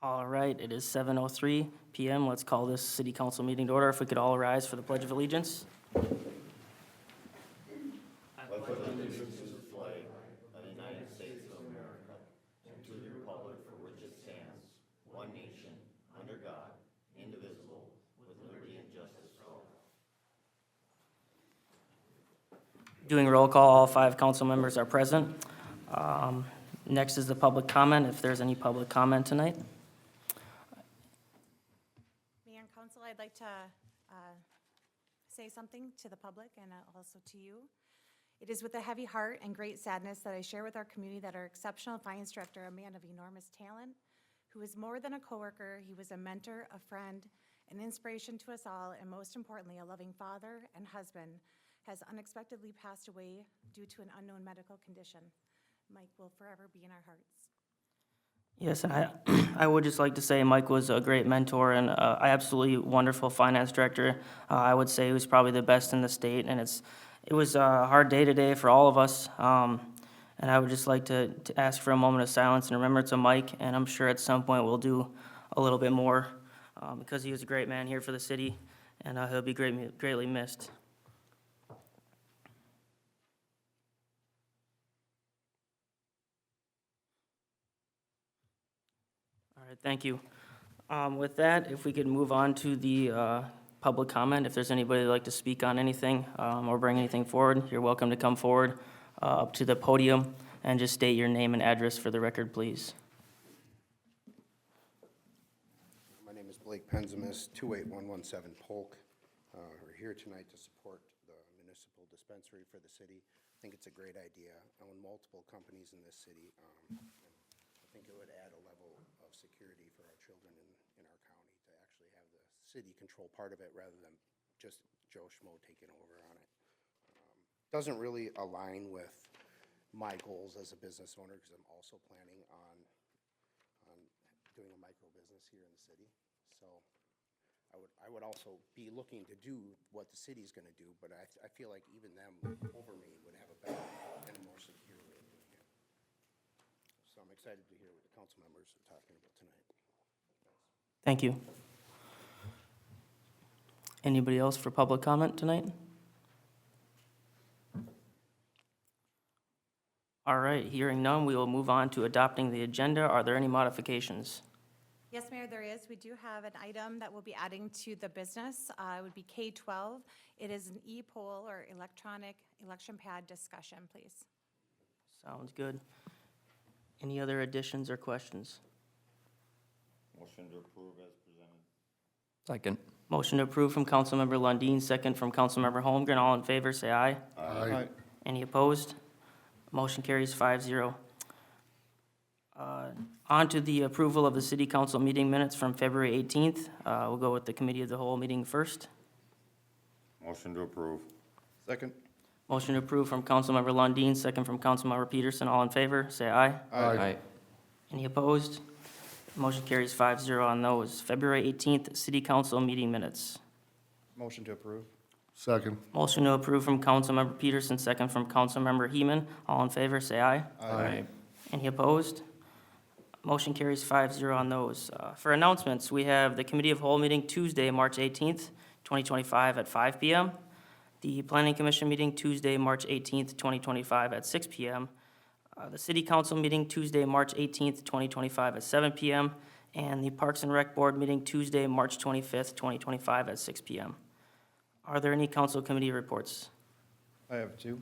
All right, it is 7:03 PM. Let's call this city council meeting to order. If we could all rise for the Pledge of Allegiance. Doing roll call, all 5 council members are present. Next is the public comment, if there's any public comment tonight. Mayor and Council, I'd like to say something to the public and also to you. It is with a heavy heart and great sadness that I share with our community that our exceptional finance director, a man of enormous talent, who is more than a coworker, he was a mentor, a friend, an inspiration to us all, and most importantly, a loving father and husband, has unexpectedly passed away due to an unknown medical condition. Mike will forever be in our hearts. Yes, and I would just like to say Mike was a great mentor and absolutely wonderful finance director. I would say he was probably the best in the state, and it was a hard day today for all of us. And I would just like to ask for a moment of silence and remembrance of Mike, and I'm sure at some point we'll do a little bit more because he was a great man here for the city, and he'll be greatly missed. All right, thank you. With that, if we could move on to the public comment, if there's anybody that'd like to speak on anything or bring anything forward, you're welcome to come forward up to the podium and just state your name and address for the record, please. My name is Blake Penzimus, 28117 Polk. We're here tonight to support the municipal dispensary for the city. I think it's a great idea. I own multiple companies in this city. I think it would add a level of security for our children in our county to actually have the city control part of it rather than just Joe Schmo taking over on it. Doesn't really align with my goals as a business owner because I'm also planning on doing a micro business here in the city. So I would also be looking to do what the city's going to do, but I feel like even them over me would have a better and a more secure way of doing it. So I'm excited to hear what the council members are talking about tonight. Thank you. Anybody else for public comment tonight? All right, hearing none, we will move on to adopting the agenda. Are there any modifications? Yes, Mayor, there is. We do have an item that we'll be adding to the business. It would be K-12. It is an e-poll or electronic election pad discussion, please. Sounds good. Any other additions or questions? Motion to approve as presented. Second. Motion to approve from Councilmember Lundin, second from Councilmember Holmgren. All in favor, say aye. Aye. Any opposed? Motion carries 5-0. On to the approval of the city council meeting minutes from February 18th. We'll go with the committee of the whole meeting first. Motion to approve. Second. Motion to approve from Councilmember Lundin, second from Councilmember Peterson. All in favor, say aye. Aye. Any opposed? Motion carries 5-0 on those. February 18th, city council meeting minutes. Motion to approve. Second. Motion to approve from Councilmember Peterson, second from Councilmember Heeman. All in favor, say aye. Aye. Any opposed? Motion carries 5-0 on those. For announcements, we have the Committee of Whole meeting Tuesday, March 18th, 2025 at 5 p.m. The Planning Commission meeting Tuesday, March 18th, 2025 at 6 p.m. The City Council meeting Tuesday, March 18th, 2025 at 7 p.m. And the Parks and Rec Board meeting Tuesday, March 25th, 2025 at 6 p.m. Are there any council committee reports? I have two.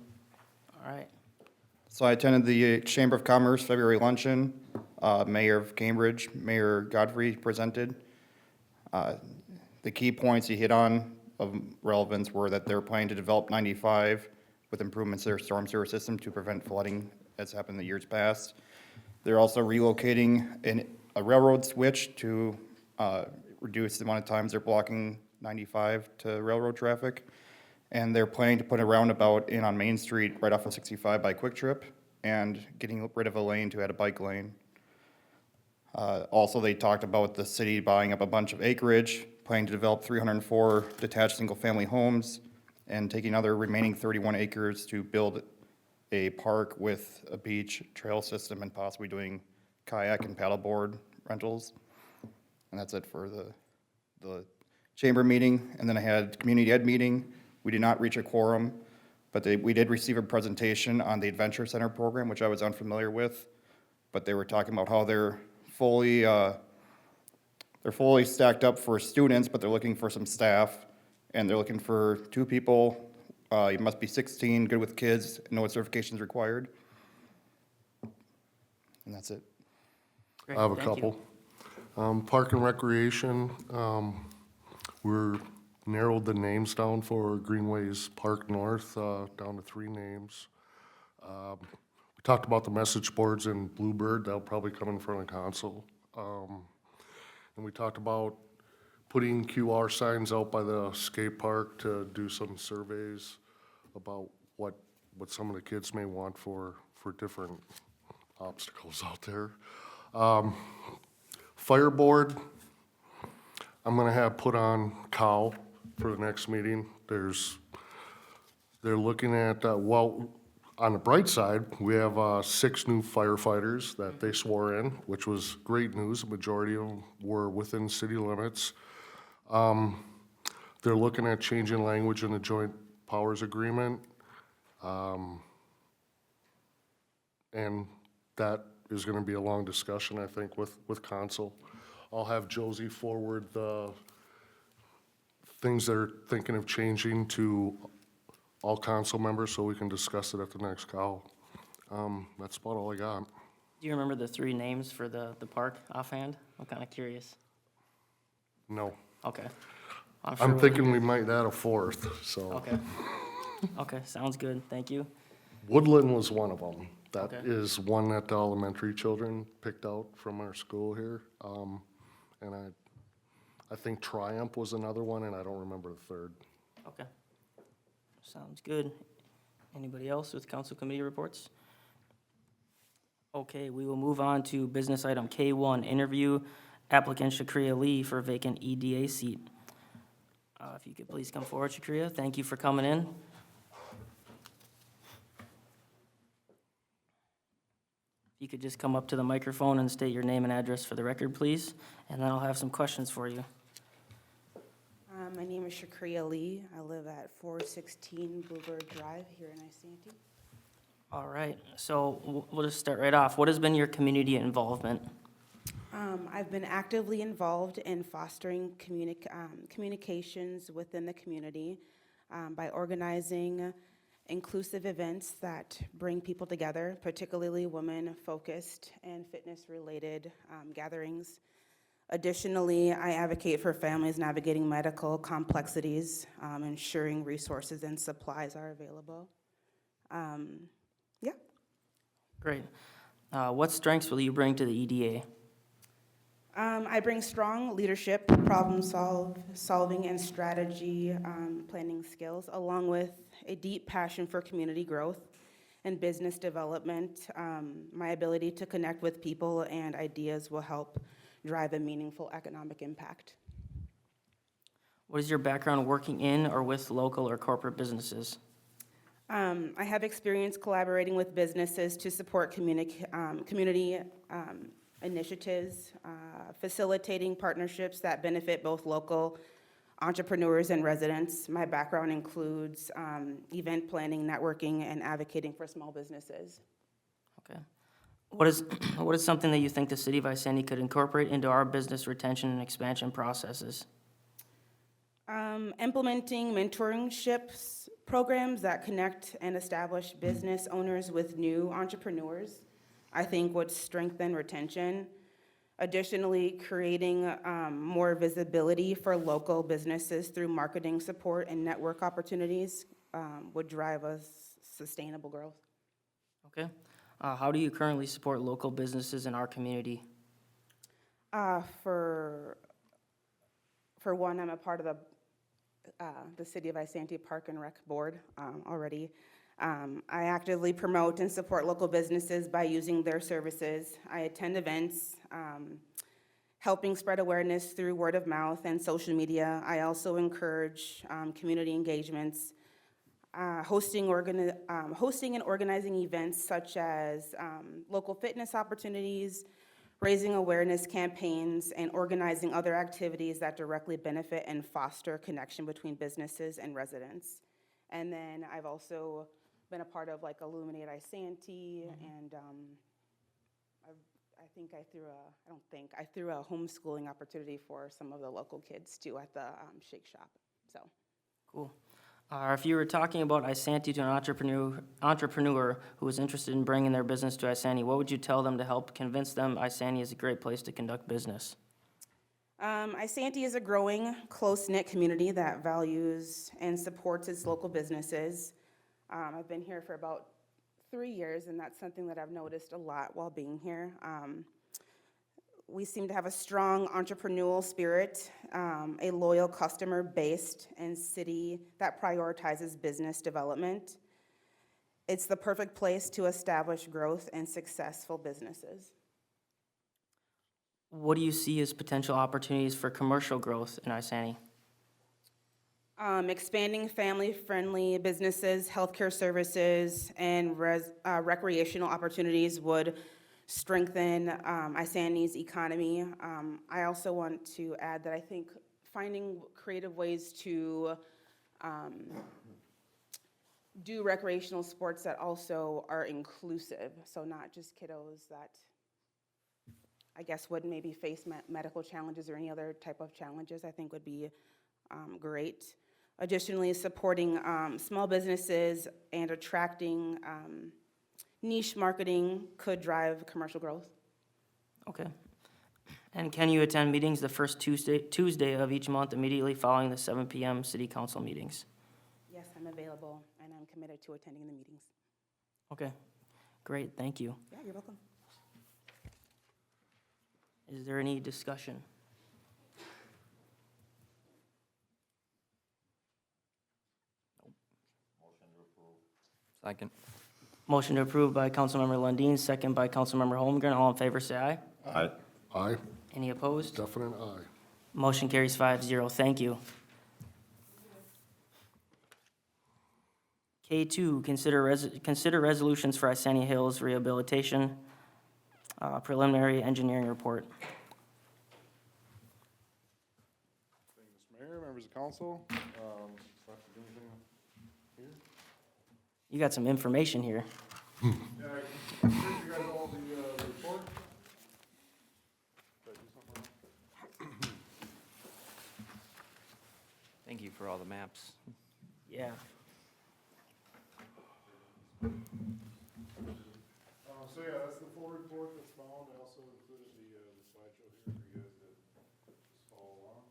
All right. So I attended the Chamber of Commerce February luncheon. Mayor of Cambridge, Mayor Godfrey presented. The key points he hit on of relevance were that they're planning to develop 95 with improvements to their storm sewer system to prevent flooding as happened in the years past. They're also relocating a railroad switch to reduce the amount of times they're blocking 95 to railroad traffic. And they're planning to put a roundabout in on Main Street right off of 65 by Quick Trip and getting rid of a lane to add a bike lane. Also, they talked about the city buying up a bunch of acreage, planning to develop 304 detached single-family homes, and taking other remaining 31 acres to build a park with a beach trail system and possibly doing kayak and paddleboard rentals. And that's it for the chamber meeting. And then I had community ed meeting. We did not reach a quorum, but we did receive a presentation on the Adventure Center program, which I was unfamiliar with. But they were talking about how they're fully stacked up for students, but they're looking for some staff. And they're looking for 2 people. You must be 16, good with kids, no certifications required. And that's it. Great, I have a thank you. couple. Park and Recreation, we're narrowed the names down for Greenways Park North, down to 3 names. We talked about the message boards in Bluebird, that'll probably come in front of council. And we talked about putting QR signs out by the skate park to do some surveys about what some of the kids may want for different obstacles out there. Fire board, I'm gonna have put on Cow for the next meeting. They're looking at, well, on the bright side, we have 6 new firefighters that they swore in, which was great news. The majority of them were within city limits. They're looking at changing language in the joint powers agreement. And that is gonna be a long discussion, I think, with council. I'll have Josie forward the things they're thinking of changing to all council members so we can discuss it at the next call. That's about all I got. Do you remember the 3 names for the park offhand? I'm kind of curious. No. Okay. sure I'm we'll- thinking we might add a 4th, so. Okay. Okay, sounds good, thank you. Woodland was one of them. That Okay. is one that the elementary children picked out from our school here. And I think Triumph was another one, and I don't remember the third. Okay. Sounds good. Anybody else with council committee reports? Okay, we will move on to business item K1, interview applicant Shakria Lee for vacant EDA seat. If you could please come forward, Shakria, thank you for coming in. If you could just come up to the microphone and state your name and address for the record, please, and then I'll have some questions for you. My name is Shakria Lee. I live at 416 Bluebird Drive here in Isanti. All right, so we'll just start right off. What has been your community involvement? I've been actively involved in fostering communications within the community by organizing inclusive events that bring people together, particularly women-focused and fitness-related gatherings. Additionally, I advocate for families navigating medical complexities, ensuring resources and supplies are available. Yeah. Great. What strengths will you bring to the EDA? I bring strong leadership, solving, and strategy planning skills, along with a deep passion for community growth and business development. My ability to connect with people and ideas will help drive a meaningful economic impact. What is your background working in or with local or corporate businesses? I have experience collaborating with businesses to support community initiatives, facilitating partnerships that benefit both local entrepreneurs and residents. My background includes event planning, networking, and advocating for small businesses. Okay. What is something that you think the city of Isanti could incorporate into our business retention and expansion processes? Implementing mentorships programs that connect and establish business owners with new entrepreneurs, I think would strengthen retention. Additionally, creating more visibility for local businesses through marketing support and network opportunities would drive us sustainable growth. Okay. How do you currently support local businesses in our community? For one, I'm a part of the City of Isanti Park and Rec Board already. I actively promote and support local businesses by using their services. I attend events, helping spread awareness through word of mouth and social media. I also encourage community engagements, hosting and organizing events such as local fitness opportunities, raising awareness campaigns, and organizing other activities that directly benefit and foster connection between businesses and residents. And then I've also been a part of like Illuminate Isanti, and I threw a homeschooling opportunity for some of the local kids too at the Shake Shop, so. Cool. If you were talking about Isanti to an entrepreneur who was interested in bringing their business to Isanti, what would you tell them to help convince them Isanti is a great place to conduct business? Isanti is a growing, close-knit community that values and supports its local businesses. I've been here for about 3 years, and that's something that I've noticed a lot while being here. We seem to have a strong entrepreneurial spirit, a loyal customer-based and city that prioritizes business development. It's the perfect place to establish growth and successful businesses. What do you see as potential opportunities for commercial growth in Isanti? Expanding family-friendly businesses, healthcare services, and recreational opportunities would strengthen Isanti's economy. I also want to add that I think finding creative ways to do recreational sports that also are inclusive, so not just kiddos that I guess would maybe face medical challenges or any other type of challenges, I think would be great. Additionally, supporting small businesses and attracting niche marketing could drive commercial growth. Okay. And can you attend meetings the first Tuesday of each month immediately following the 7 p.m. city council meetings? Yes, I'm available, and I'm committed to attending the meetings. Okay, great, thank you. Yeah, you're welcome. Is there any discussion? Second. Motion to approve by Councilmember Lundin, second by Councilmember Holmgren. All in favor, say aye. Aye. Aye, Any opposed? definite aye. Motion carries 5-0. Thank you. K2, consider resolutions for Isanti Hills Rehabilitation, preliminary engineering report. Thank you, Mr. Mayor, members of council. Do I have to do anything here? You got some information here. Yeah, I gave you guys all the report. Did I do something wrong? Thank you for all the maps. Yeah. So yeah, that's the full report that's found. I also included the slideshow here for you guys to just follow along.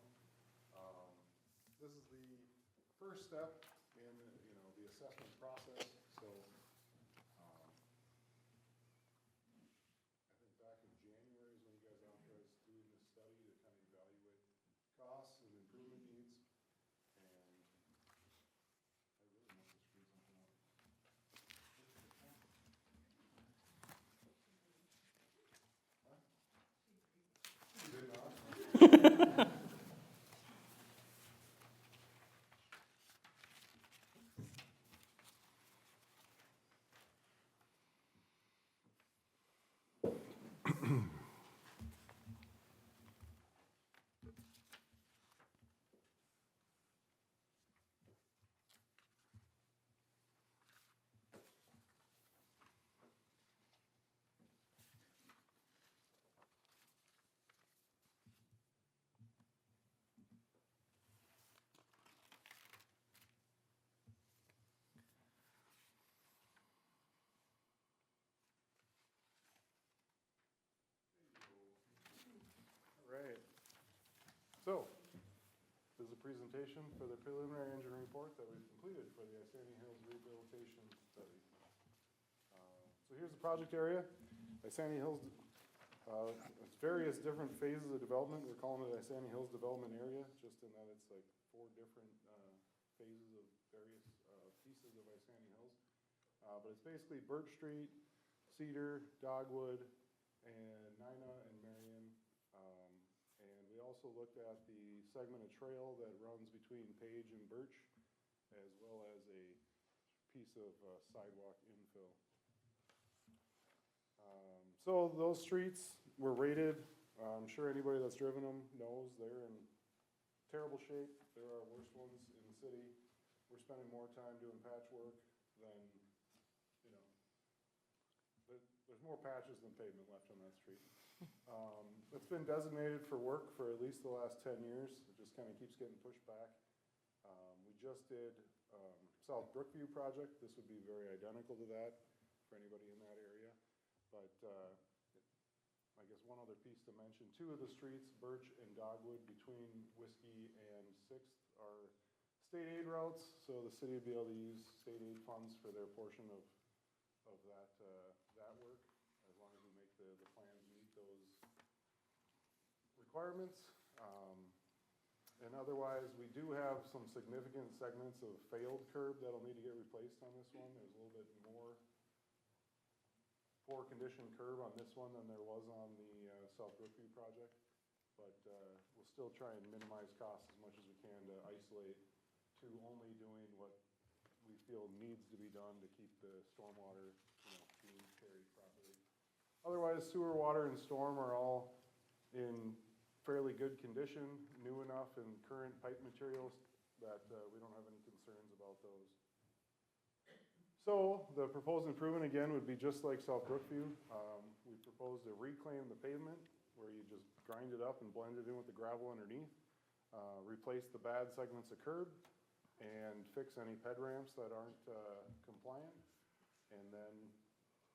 This is the first step in, the assessment process. So, I think back in January is when you guys authorized doing this study to kind of evaluate costs and improvement needs. And I really must have screwed something up. Right. So, this is a presentation for the preliminary engineering report that we've completed for the Isanti Hills Rehabilitation Study. So here's the project area. Isanti Hills, it's various different phases of development. We're calling it Isanti Hills Development Area, just in that it's like 4 different phases of various pieces of Isanti Hills. But it's basically Birch Street, Cedar, Dogwood, and Nina and Marion. And we also looked at the segment of trail that runs between Page and Birch, as well as a piece of sidewalk infill. So those streets were rated, I'm sure anybody that's driven them knows they're in terrible shape. There are worse ones in the city. We're spending more time doing patchwork than, you know, there's more patches than pavement left on that street. It's been designated for work for at least the last 10 years. It just kind of keeps getting pushed back. We just did South Brookview project. This would be very identical to that for anybody in that area. But I guess one other piece to mention, two of the streets, Birch and Dogwood, between Whiskey and Sixth, are state aid routes, so the city would be able to use state aid funds for their portion of that work, as long as we make the plans meet those requirements. And otherwise, we do have some significant segments of failed curb that'll need to get replaced on this one. There's a little bit more poor condition curb on this one than there was on the South Brookview project. But we'll still try and minimize costs as much as we can to isolate to only doing what we feel needs to be done to keep the stormwater, being carried properly. Otherwise, sewer, water, and storm are all in fairly good condition, new enough and current pipe materials that we don't have any concerns about those. So the proposed improvement again would be just like South Brookview. We propose to reclaim the pavement where you just grind it up and blend it in with the gravel underneath, replace the bad segments of curb, and fix any ped ramps that aren't compliant, and then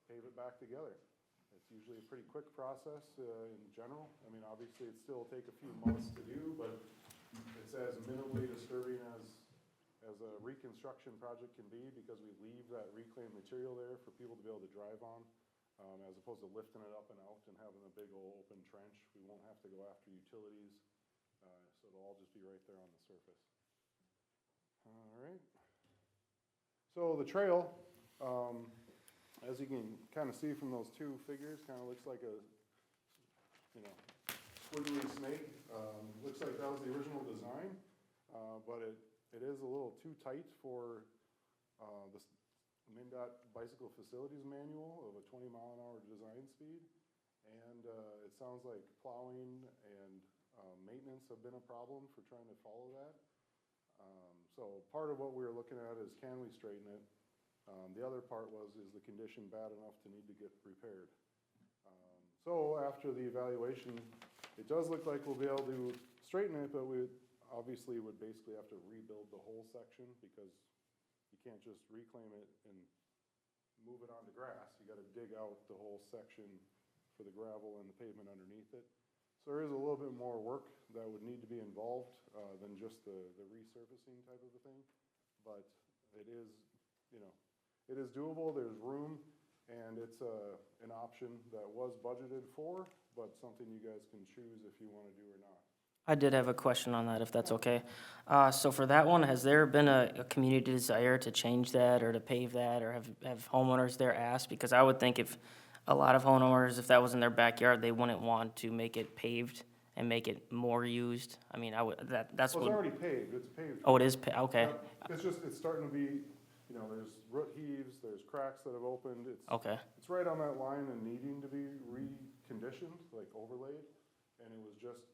pave it back together. It's usually a pretty quick process in general. I mean, obviously, it still take a few months to do, but it's as minimally disturbing as a reconstruction project can be, because we leave that reclaimed material there for people to be able to drive on, as opposed to lifting it up and out and having a big old open trench. We won't have to go after utilities, so it'll all just be right there on the surface. All right. So the trail, as you can kind of see from those two figures, kind of looks like a, squiggly snake. Looks like that was the original design, but it is a little too tight for the MnDOT Bicycle Facilities Manual of a 20-mile-an-hour design speed. And it sounds like plowing and maintenance have been a problem for trying to follow that. So part of what we were looking at is, can we straighten it? The other part is the condition bad enough to need to get repaired? So after the evaluation, it does look like we'll be able to straighten it, but we obviously would basically have to rebuild the whole section, because you can't just reclaim it and move it onto grass. You got to dig out the whole section for the gravel and the pavement underneath it. So there is a little bit more work that would need to be involved than just the resurfacing type of a thing. But it is, it is doable. There's room, and it's an option that was budgeted for, but something you guys can choose if you want to do or not. I did have a question on that, if that's okay. So for that one, has there been a community desire to change that or to pave that, or have homeowners there asked? Because I would think if a lot of homeowners, if that was in their backyard, they wouldn't want to make it paved and make it more used. I mean, that's Well, what. it's already paved. It's paved. Oh, it is, okay, It's starting to be, there's root heaves, there's cracks that have opened. okay. It's right on that line and needing to be reconditioned, like overlaid. And it was just,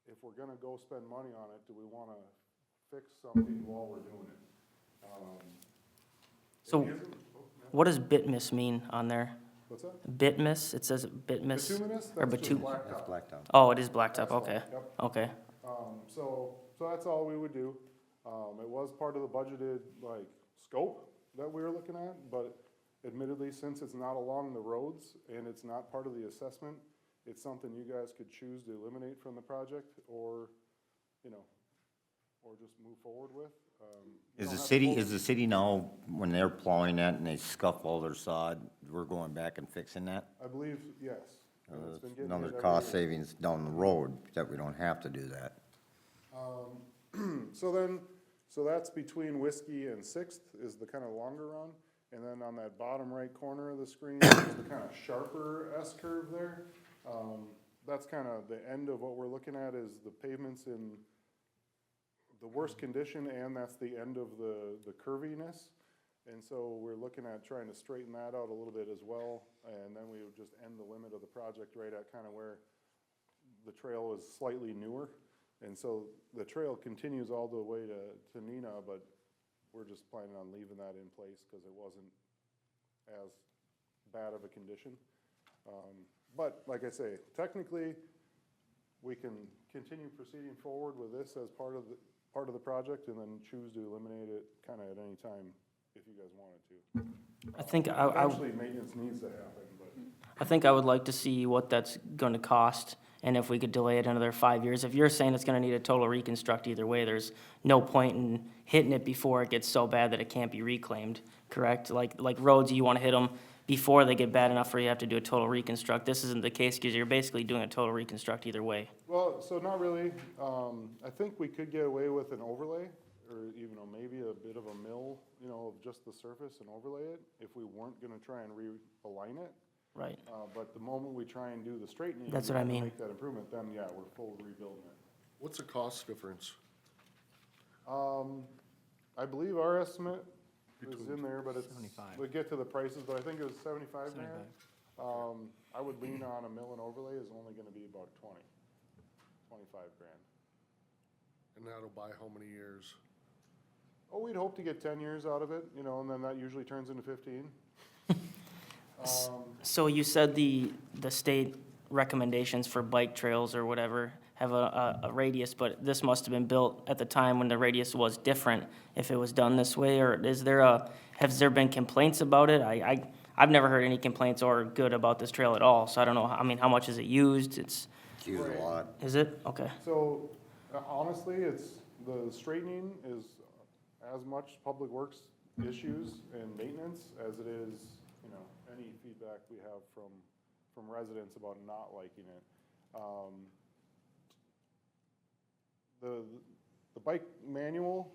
if we're gonna go spend money on it, do we wanna fix something while we're doing it? So It isn't- oh, yeah. what does bitmus mean on there? What's that? Bitmus, it says bitmus? Bituminous? Or That's just bitu- blacktop. Blacktop. Oh, it is blacktop, okay, Yep. okay. So that's all we would do. It was part of the budgeted, scope that we were looking at, but admittedly, since it's not along the roads and it's not part of the assessment, it's something you guys could choose to eliminate from the project, or, or just move forward with. You Is don't the have city, full- is the city now, when they're plowing that and they scuff all their sod, we're going back and fixing that? I believe, yes. And it's been getting Another hit every cost year. savings down the road, that we don't have to do that. So that's between Whiskey and Sixth is the kind of longer run. And then on that bottom right corner of the screen is the kind of sharper S-curve there. That's kind of the end of what we're looking at, is the pavements in the worst condition, and that's the end of the curviness. And so we're looking at trying to straighten that out a little bit as well, and then we would just end the limit of the project right at kind of where the trail is slightly newer. And so the trail continues all the way to Neenah, but we're just planning on leaving that in place because it wasn't as bad of a condition. But like I say, technically, we can continue proceeding forward with this as part of the project and then choose to eliminate it kind of at any time if you guys wanted to. I think Eventually, maintenance needs to happen, but I think I would like to see what that's going to cost, and if we could delay it another 5 years. If you're saying it's going to need a total reconstruct either way, there's no point in hitting it before it gets so bad that it can't be reclaimed, correct? Like roads, you want to hit them before they get bad enough where you have to do a total reconstruct. This isn't the case because you're basically doing a total reconstruct either way. well, so not really. I think we could get away with an overlay, or even maybe a bit of a mill, of just the surface and overlay it, if we weren't gonna try and realign it. Right. But the moment we try and do the straightening. That's what I and mean. Make that improvement, then, yeah, we're full rebuilding it. What's the cost difference? I believe our estimate is in there, but it's, 75. we get to the prices, but I think it was 75 there. I would lean on a mill and overlay is only gonna be about 25 grand. And that'll buy how many years? Oh, we'd hope to get 10 years out of it, and then that usually turns into 15. So you said the state recommendations for bike trails or whatever have a radius, but this must have been built at the time when the radius was different, if it was done this way, or has there been complaints about it? I've never heard any complaints or good about this trail at all, so I don't know, how much is it used? It's used a lot. Is it? Okay. So honestly, the straightening is as much public works issues and maintenance as it is, any feedback we have from residents about not liking it. The bike manual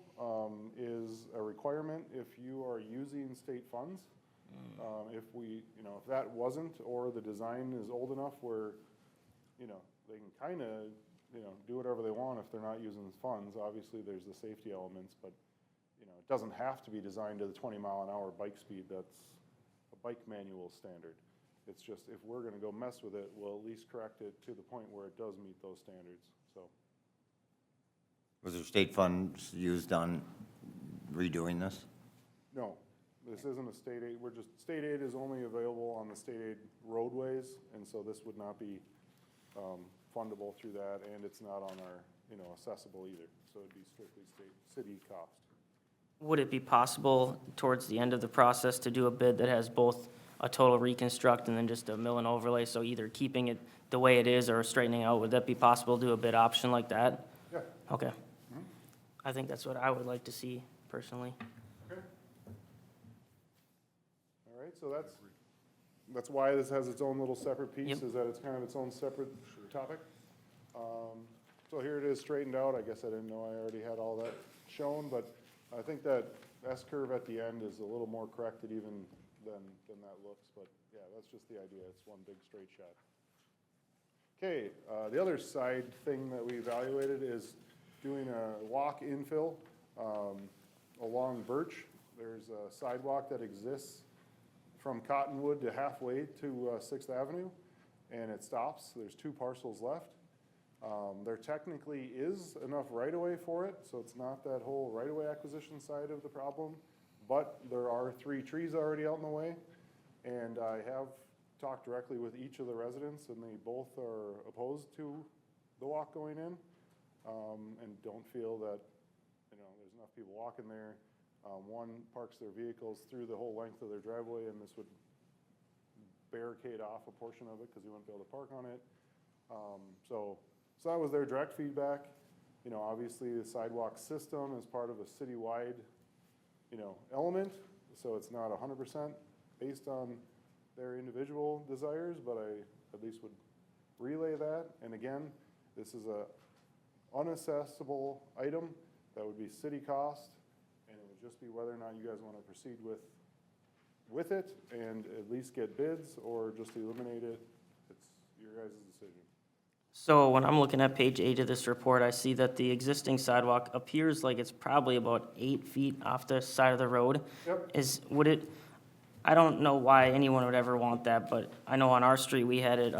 is a requirement if you are using state funds. If that wasn't, or the design is old enough where, they can kind of, do whatever they want if they're not using funds. Obviously, there's the safety elements, but, it doesn't have to be designed to the 20-mile-an-hour bike speed. That's a bike manual standard. It's just, if we're gonna go mess with it, we'll at least correct it to the point where it does meet those standards, so. Was there state funds used on redoing this? No, this isn't a state aid, state aid is only available on the state aid roadways, and so this would not be fundable through that, and it's not on our, accessible either, so it'd be strictly city cost. Would it be possible towards the end of the process to do a bid that has both a total reconstruct and then just a mill and overlay? So either keeping it the way it is or straightening out, would that be possible to do a bid option like that? Yeah. Okay. I think that's what I would like to see personally. Okay. All right, so that's why this has its own little separate piece, Yep. is that it's kind of its own separate topic. So here it is straightened out. I guess I didn't know I already had all that shown, but I think that S-curve at the end is a little more corrected even than that looks, but yeah, that's just the idea. It's one big straight shot. Okay, the other side thing that we evaluated is doing a walk infill along Birch. There's a sidewalk that exists from Cottonwood to halfway to 6th Avenue, and it stops. There's 2 parcels left. There technically is enough right-of-way for it, so it's not that whole right-of-way acquisition side of the problem, but there are 3 trees already out in the way, and I have talked directly with each of the residents, and they both are opposed to the walk going in, and don't feel that, there's enough people walking there. One parks their vehicles through the whole length of their driveway, and this would barricade off a portion of it because he wouldn't be able to park on it. So that was their direct feedback. Obviously the sidewalk system is part of a citywide, element, so it's not 100% based on their individual desires, but I at least would relay that. And again, this is a unaccessible item that would be city cost, and it would just be whether or not you guys want to proceed with it and at least get bids or just eliminate it. It's your guys' decision. So when I'm looking at page 8 of this report, I see that the existing sidewalk appears like it's probably about 8 feet off the side of the road. Yep. Would it, I don't know why anyone would ever want that, but I know on our street, we had it,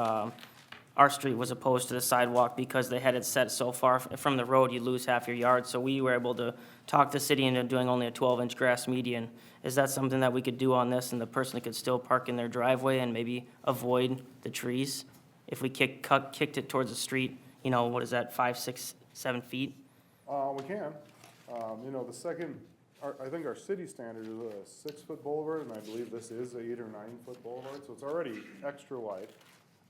our street was opposed to the sidewalk because they had it set so far from the road, you lose half your yard. So we were able to talk the city into doing only a 12-inch grass median. Is that something that we could do on this, and the person could still park in their driveway and maybe avoid the trees? If we kicked it towards the street, you know, what is that, 5, 6, 7 feet? We can. You know, I think our city standard is a 6-foot boulevard, and I believe this is a 8 or 9-foot boulevard, so it's already extra wide.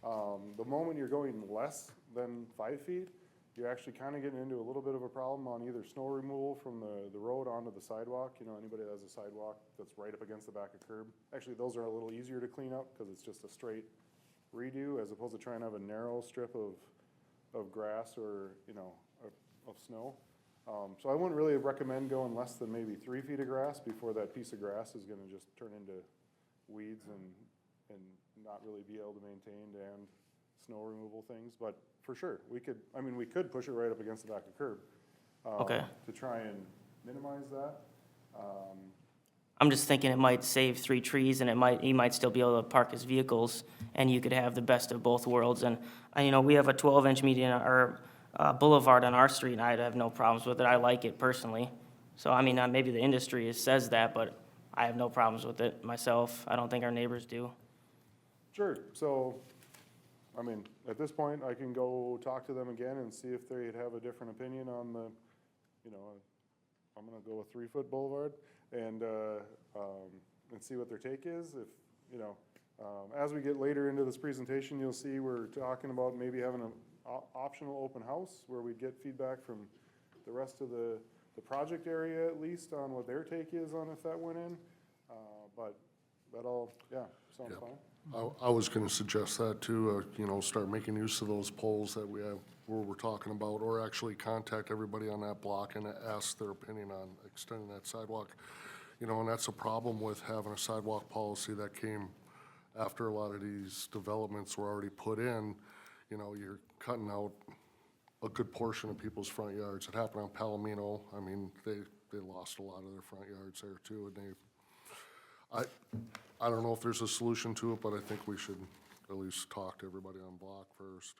The moment you're going less than 5 feet, you're actually kind of getting into a little bit of a problem on either snow removal from the road onto the sidewalk. You know, anybody that has a sidewalk that's right up against the back of curb. Actually, those are a little easier to clean up because it's just a straight redo as opposed to trying to have a narrow strip of grass or, you know, of snow. So I wouldn't really recommend going less than maybe 3 feet of grass before that piece of grass is gonna just turn into weeds and not really be able to maintain and snow removal things. But for sure, we could push it right up against the back of curb. Okay. To try and minimize that. I'm just thinking it might save 3 trees, and he might still be able to park his vehicles, and you could have the best of both worlds. And, you know, we have a 12-inch median, or boulevard on our street, and I'd have no problems with it. I like it personally. So, I mean, maybe the industry says that, but I have no problems with it myself. I don't think our neighbors do. Sure, so, I mean, at this point, I can go talk to them again and see if they'd have a different opinion on the, you know, I'm gonna go a 3-foot boulevard and see what their take is. If, you know, as we get later into this presentation, you'll see we're talking about maybe having an optional open house where we get feedback from the rest of the project area at least on what their take is on if that went in. But that all, yeah, sounds fine. I was gonna suggest that too, you know, start making use of those poles that we have, where we're talking about, or actually contact everybody on that block and ask their opinion on extending that sidewalk. You know, and that's a problem with having a sidewalk policy that came after a lot of these developments were already put in. You know, you're cutting out a good portion of people's front yards. It happened on Palomino. I mean, they lost a lot of their front yards there too, and I don't know if there's a solution to it, but I think we should at least talk to everybody on block first.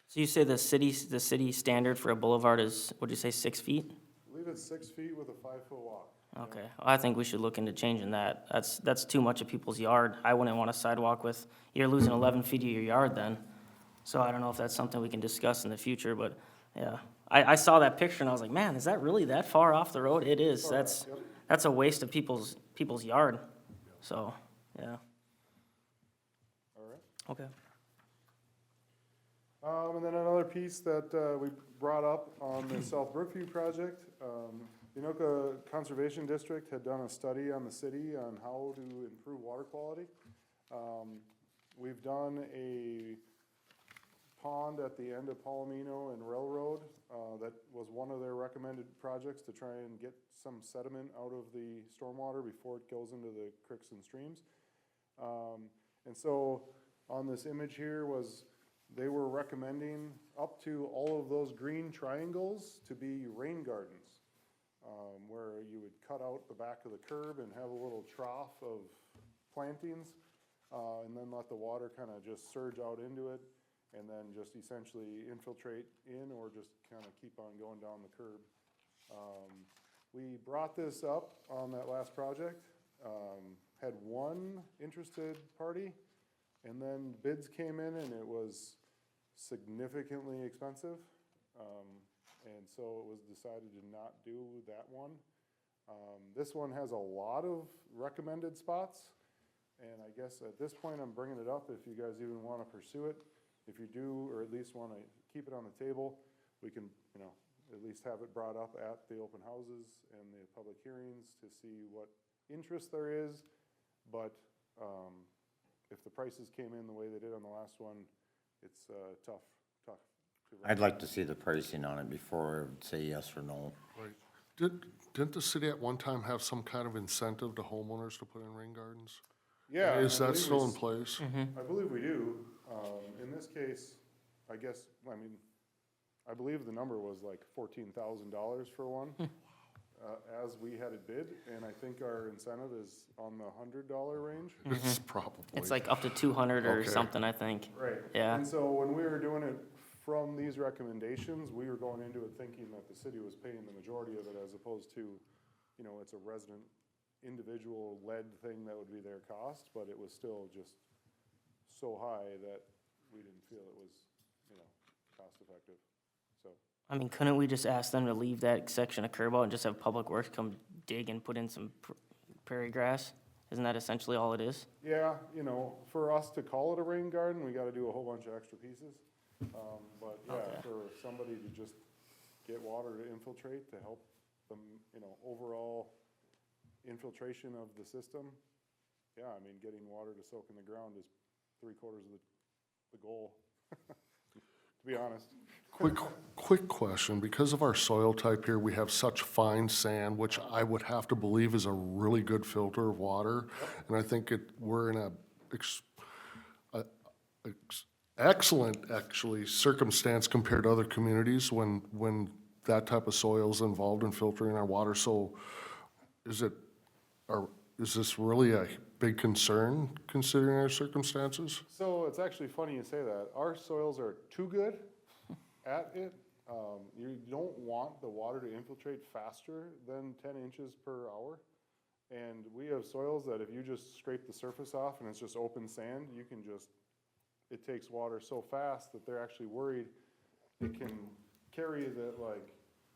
So you say the city standard for a boulevard is, what'd you say, 6 feet? I believe it's 6 feet with a 5-foot walk. Okay, well, I think we should look into changing that. That's too much of people's yard. I wouldn't want a sidewalk with, you're losing 11 feet of your yard then. So I don't know if that's something we can discuss in the future, but, yeah. I saw that picture and I was like, man, is that really that far off the road? It is. That's a waste of people's yard. So, yeah. All right. Okay. And then another piece that we brought up on the South Brookview project, the Anoka Conservation District had done a study on the city on how to improve water quality. We've done a pond at the end of Palomino and Railroad that was one of their recommended projects to try and get some sediment out of the stormwater before it goes into the creeks and streams. And so on this image here was, they were recommending up to all of those green triangles to be rain gardens, where you would cut out the back of the curb and have a little trough of plantings, and then let the water kind of just surge out into it, and then just essentially infiltrate in or just kind of keep on going down the curb. We brought this up on that last project, had one interested party, and then bids came in and it was significantly expensive. And so it was decided to not do that one. This one has a lot of recommended spots. And I guess at this point I'm bringing it up if you guys even want to pursue it. If you do, or at least want to keep it on the table, we can, you know, at least have it brought up at the open houses and the public hearings to see what interest there is. But if the prices came in the way they did on the last one, it's tough to I'd like to see the pricing on it before I would say yes or no. Right. Didn't the city at one time have some kind of incentive to homeowners to put in rain gardens? Yeah. Is I that believe still we in place? I believe we do. In this case, I guess, I mean, I believe the number was like $14,000 for one, as we had it bid, and I think our incentive is on the $100 range. It's probably. It's like up to 200 or Okay. something, I think. Right. Yeah. And so when we were doing it from these recommendations, we were going into it thinking that the city was paying the majority of it as opposed to, you know, it's a resident, individual led thing that would be their cost, but it was still just so high that we didn't feel it was, you know, cost effective, so. I mean, couldn't we just ask them to leave that section of curb out and just have Public Works come dig and put in some prairie grass? Isn't that essentially all it is? Yeah, you know, for us to call it a rain garden, we gotta do a whole bunch of extra pieces. But yeah, Okay. for somebody to just get water to infiltrate, to help them, you know, overall infiltration of the system, yeah, I mean, getting water to soak in the ground is 3/4 of the goal, to be honest. Quick question, because of our soil type here, we have such fine sand, which I would have to believe is a really good filter of water. And I think we're in a excellent, actually, circumstance compared to other communities when that type of soil is involved in filtering our water. So is this really a big concern considering our circumstances? So it's actually funny you say that. Our soils are too good at it. You don't want the water to infiltrate faster than 10 inches per hour. And we have soils that if you just scrape the surface off and it's just open sand, you can just, it takes water so fast that they're actually worried it can carry the like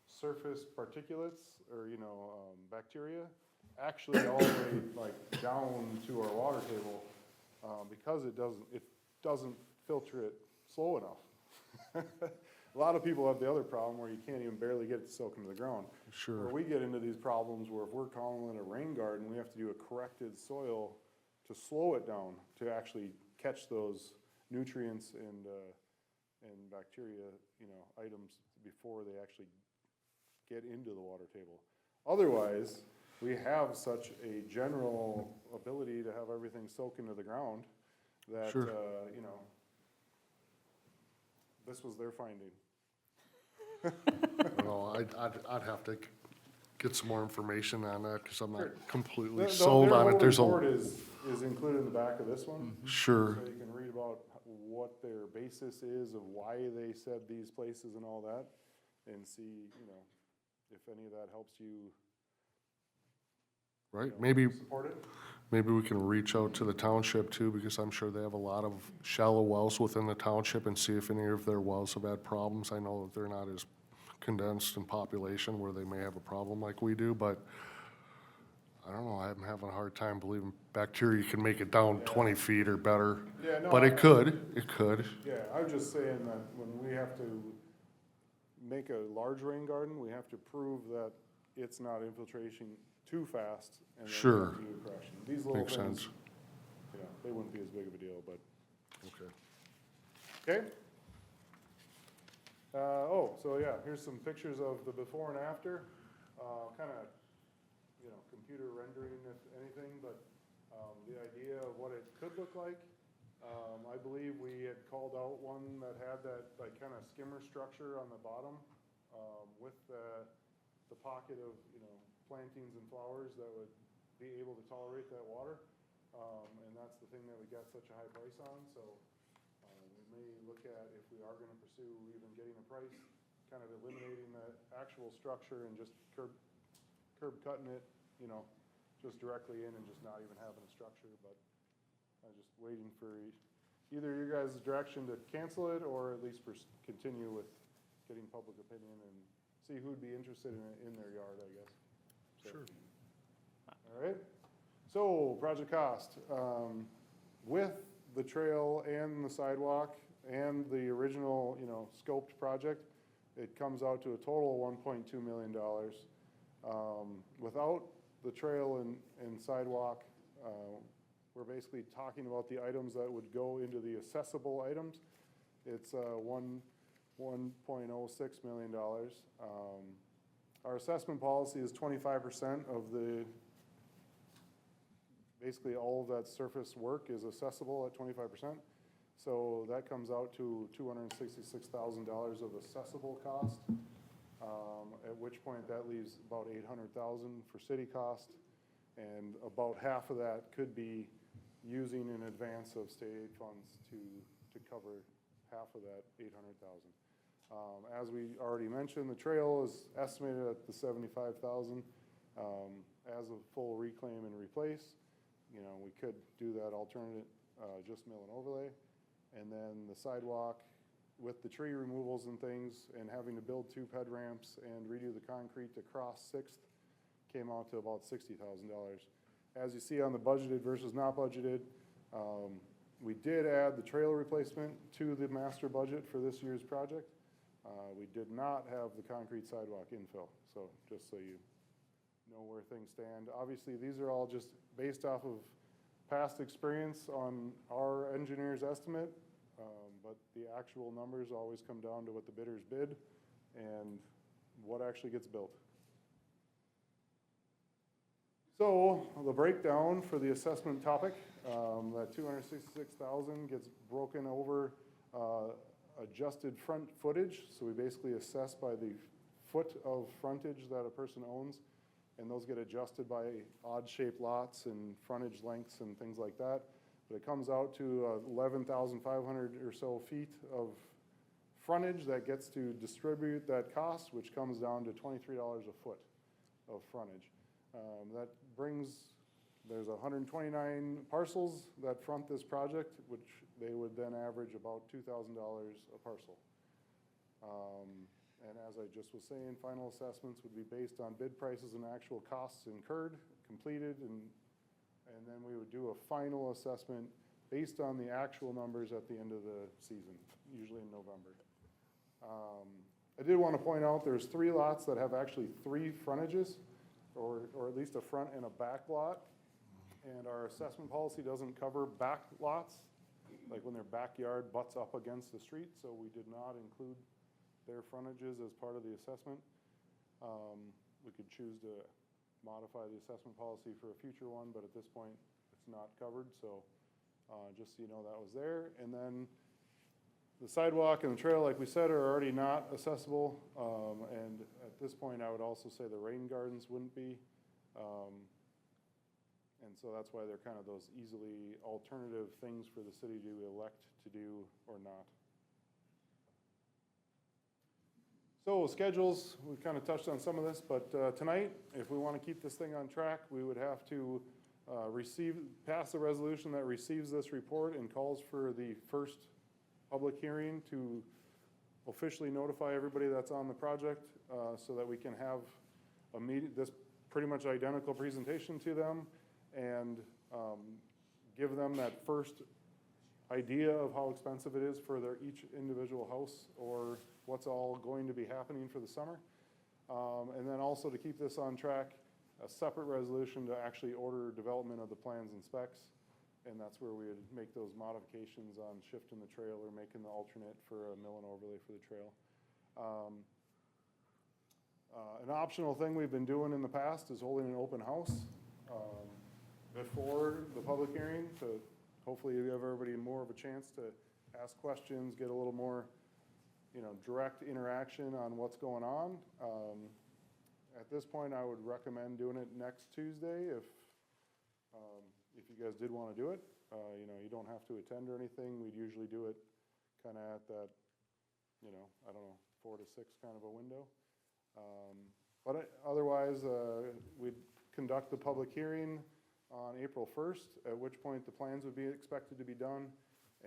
surface particulates or, you know, bacteria actually all the way like down to our water table, because it doesn't filter it slow enough. A lot of people have the other problem where you can't even barely get it to soak into the ground. Sure. Where we get into these problems where if we're calling it a rain garden, we have to do a corrected soil to slow it down, to actually catch those nutrients and bacteria, you know, items before they actually get into the water table. Otherwise, we have such a general ability to have everything soak into the ground that, Sure. you know, this was their finding. No, I'd have to get some more information on that, because I'm not Sure. completely Their sold on whole it. There's report a, is included in the back of this one. sure, So you can read about what their basis is of why they said these places and all that, and see, you know, if any of that helps you, right? you know, Maybe support it. Maybe we can reach out to the township too, because I'm sure they have a lot of shallow wells within the township, and see if any of their wells have had problems. I know that they're not as condensed in population where they may have a problem like we do, but I don't know, I'm having a hard time believing bacteria can make it down 20 feet or better. Yeah, no, But I- it could. Yeah, I was just saying that when we have to make a large rain garden, we have to prove that it's not infiltration too fast, and then we Sure. have to do a correction. These little Makes things, sense. you know, they wouldn't be as big of a deal, but, Okay. okay? So yeah, here's some pictures of the before and after, kind of, you know, computer rendering if anything, but, the idea of what it could look like. I believe we had called out one that had that, like, kind of skimmer structure on the bottom, with the pocket of, you know, plantings and flowers that would be able to tolerate that water. And that's the thing that we got such a high price on, so, we may look at if we are gonna pursue even getting a price, kind of eliminating the actual structure and just curb cutting it, you know, just directly in and just not even having a structure, but I'm just waiting for either your guys' direction to cancel it, or at least continue with getting public opinion and see who'd be interested in it in their yard, I guess. So, Sure. all right, so project cost, with the trail and the sidewalk and the original, you know, scoped project, it comes out to a total of $1.2 million. Without the trail and sidewalk, we're basically talking about the items that would go into the accessible items. It's $1.06 million. Our assessment policy is 25% of the, basically all of that surface work is accessible at 25%. So that comes out to $266,000 of accessible cost, at which point that leaves about $800,000 for city cost, and about half of that could be using in advance of state aid funds to cover half of that $800,000. As we already mentioned, the trail is estimated at the $75,000 as a full reclaim and replace. You know, we could do that alternate, just mill and overlay. And then the sidewalk with the tree removals and things and having to build 2 ped ramps and redo the concrete to cross 6th came out to about $60,000. As you see on the budgeted versus not budgeted, we did add the trail replacement to the master budget for this year's project. We did not have the concrete sidewalk infill, so just so you know where things stand. Obviously, these are all just based off of past experience on our engineer's estimate, but the actual numbers always come down to what the bidders bid and what actually gets built. So the breakdown for the assessment topic, that $266,000 gets broken over adjusted front footage. So we basically assess by the foot of frontage that a person owns, and those get adjusted by odd-shaped lots and frontage lengths and things like that. But it comes out to 11,500 or so feet of frontage that gets to distribute that cost, which comes down to $23 a foot of frontage. That brings, there's 129 parcels that front this project, which they would then average about $2,000 a parcel. And as I just was saying, final assessments would be based on bid prices and actual costs incurred, completed, and then we would do a final assessment based on the actual numbers at the end of the season, usually in November. I did want to point out there's 3 lots that have actually 3 frontages, or at least a front and a back lot. And our assessment policy doesn't cover back lots, like when their backyard butts up against the street, so we did not include their frontages as part of the assessment. We could choose to modify the assessment policy for a future one, but at this point, it's not covered, so just so you know that was there. And then the sidewalk and the trail, like we said, are already not accessible, and at this point, I would also say the rain gardens wouldn't be. And so that's why they're kind of those easily alternative things for the city to elect to do or not. So schedules, we kind of touched on some of this, but tonight, if we want to keep this thing on track, we would have to pass a resolution that receives this report and calls for the first public hearing to officially notify everybody that's on the project, so that we can have this pretty much identical presentation to them and give them that first idea of how expensive it is for each individual house or what's all going to be happening for the summer. And then also to keep this on track, a separate resolution to actually order development of the plans and specs. And that's where we would make those modifications on shifting the trail or making the alternate for a mill and overlay for the trail. An optional thing we've been doing in the past is holding an open house before the public hearing to hopefully give everybody more of a chance to ask questions, get a little more, direct interaction on what's going on. At this point, I would recommend doing it next Tuesday if you guys did want to do it. You don't have to attend or anything. We'd usually do it kind of at that, 4 to 6 kind of a window. But otherwise, we'd conduct the public hearing on April 1st, at which point the plans would be expected to be done,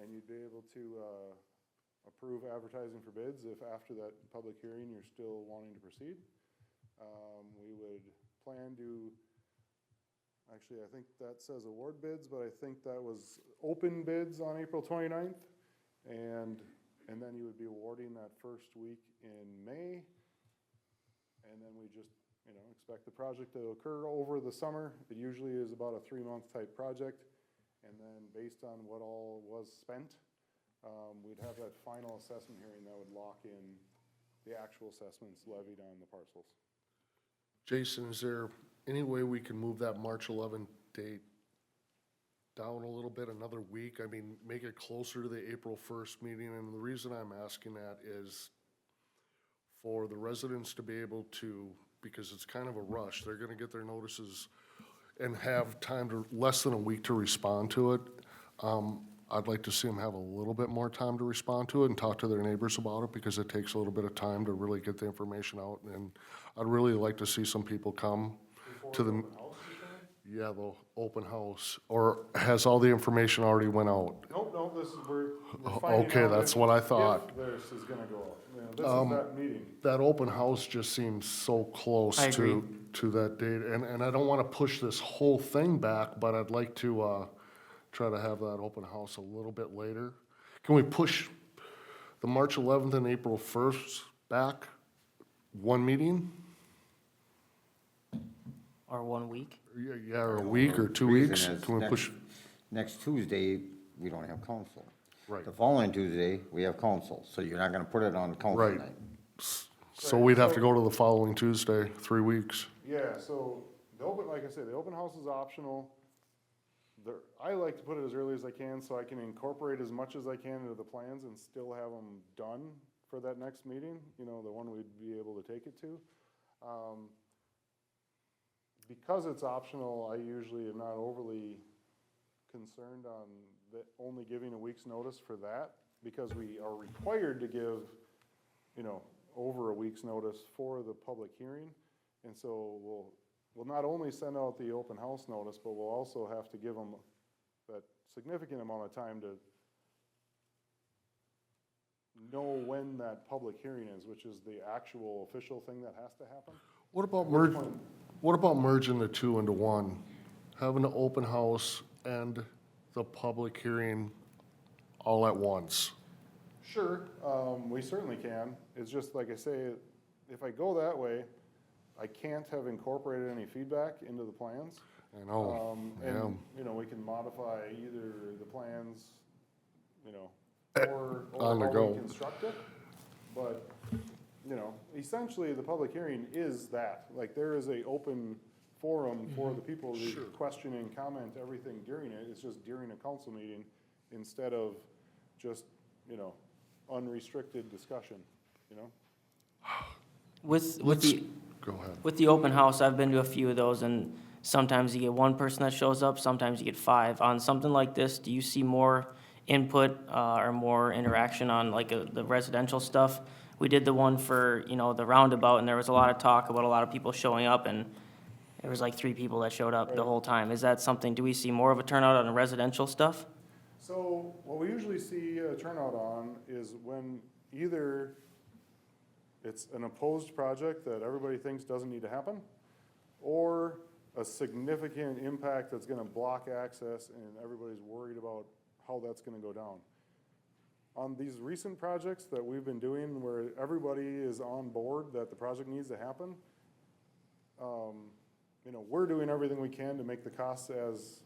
and you'd be able to approve advertising for bids if after that public hearing you're still wanting to proceed. We would plan to, actually I think that says award bids, but I think that was open bids on April 29th, and then you would be awarding that first week in May. And then we just, expect the project to occur over the summer. It usually is about a 3-month type project. And then based on what all was spent, we'd have that final assessment hearing that would lock in the actual assessments levied on the parcels. Jason, is there any way we can move that March 11th date down a little bit, another week. I mean, make it closer to the April 1st meeting. And the reason I'm asking that is for the residents to be able to, because it's kind of a rush, they're gonna get their notices and have time to, less than a week to respond to it. I'd like to see them have a little bit more time to respond to it and talk to their neighbors about it, because it takes a little bit of time to really get the information out. And I'd really like to see some people come to the, yeah, the open house. Or has all the information already went out? Nope, this is, we're finding Okay, out that's if- what I thought. If this is gonna go out. You know, this is that meeting. That open house just seems so close I agree. to that date. And I don't want to push this whole thing back, but I'd like to try to have that open house a little bit later. Can we push the March 11th and April 1st back one meeting? Or 1 week? Yeah, or a week or 2 Reason weeks? is Can we next- push? Next Tuesday, we don't have council. Right. The following Tuesday, we have council, so you're not gonna put it on council Right. night. So we'd have to go to the following Tuesday, 3 weeks. Yeah, so the open, like I said, the open house is optional. I like to put it as early as I can so I can incorporate as much as I can into the plans and still have them done for that next meeting, you know, the one we'd be able to take it to. Because it's optional, I usually am not overly concerned on only giving a week's notice for that, because we are required to give, you know, over a week's notice for the public hearing. And so we'll not only send out the open house notice, but we'll also have to give them that significant amount of time to know when that public hearing is, which is the actual official thing that has to happen. What about merging the two into one? Having the open house and the public hearing all at once? Sure, we certainly can. It's just, like I say, if I go that way, I can't have incorporated any feedback into the plans. I know, yeah. And, you know, we can modify either the plans, you know, or On the how go. we construct it. But, you know, essentially, the public hearing is that. Like, there is a open forum for the people to question and comment everything during it. It's just during a council meeting instead of just, you know, unrestricted discussion, you know? With Go ahead. with the open house, I've been to a few of those, and sometimes you get one person that shows up, sometimes you get 5. On something like this, do you see more input or more interaction on like the residential stuff? We did the one for, you know, the roundabout, and there was a lot of talk about a lot of people showing up, and there was like 3 people that showed up the whole time. Is that something, do we see more of a turnout on the residential stuff? So what we usually see a turnout on is when either it's an opposed project that everybody thinks doesn't need to happen, or a significant impact that's gonna block access and everybody's worried about how that's gonna go down. On these recent projects that we've been doing where everybody is on board that the project needs to happen, you know, we're doing everything we can to make the costs as,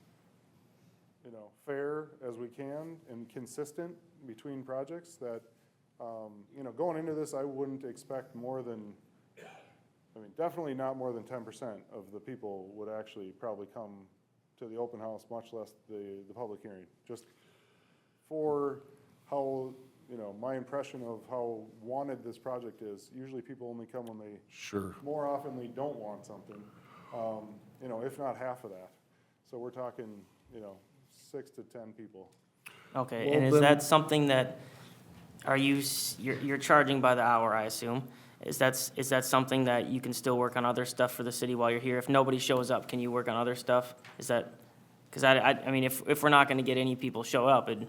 you know, fair as we can and consistent between projects that, you know, going into this, I wouldn't expect more than, I mean, definitely not more than 10% of the people would actually probably come to the open house, much less the public hearing. Just for how, you know, my impression of how wanted this project is. Usually people only come when they, Sure. more often they don't want something, you know, if not half of that. So we're talking, you know, 6 to 10 people. Okay, Well, and is then- that something that, you're charging by the hour, I assume? Is that something that you can still work on other stuff for the city while you're here? If nobody shows up, can you work on other stuff? Is that, because I mean, if we're not gonna get any people show up, it'd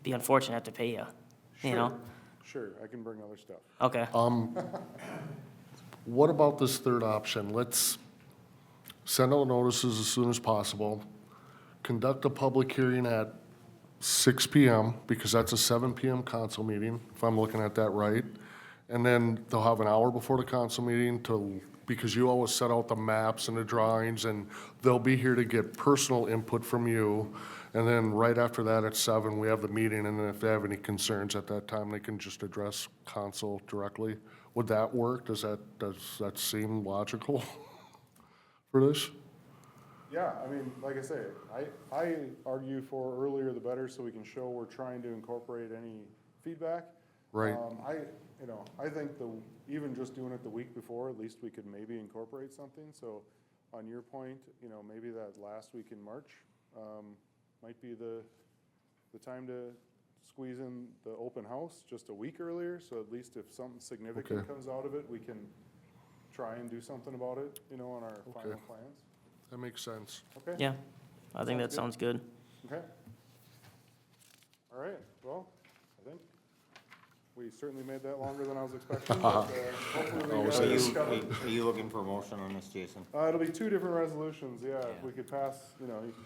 be unfortunate to have to pay you know? Sure, I can bring other stuff. Okay, What about this third option? Let's send out notices as soon as possible, conduct a public hearing at 6 PM, because that's a 7 PM council meeting, if I'm looking at that right. And then they'll have an hour before the council meeting because you always set out the maps and the drawings, and they'll be here to get personal input from you. And then right after that, at 7, we have the meeting, and then if they have any concerns at that time, they can just address council directly. Would that work? Does that seem logical for this? Yeah, I mean, like I say, I argue for earlier the better, so we can show we're trying to incorporate any feedback. Right. I think even just doing it the week before, at least we could maybe incorporate something. So on your point, maybe that last week in March, might be the time to squeeze in the open house just a week earlier, so at least if something significant Okay. comes out of it, we can try and do something about it, on our final Okay. plans. That makes sense. Okay? Yeah, I think that sounds good. Okay. All right, well, I think we certainly made that longer than I was expecting, but hopefully we got Are it you, covered. are you looking for a motion on this, Jason? It'll be two different resolutions, yeah, if we could pass,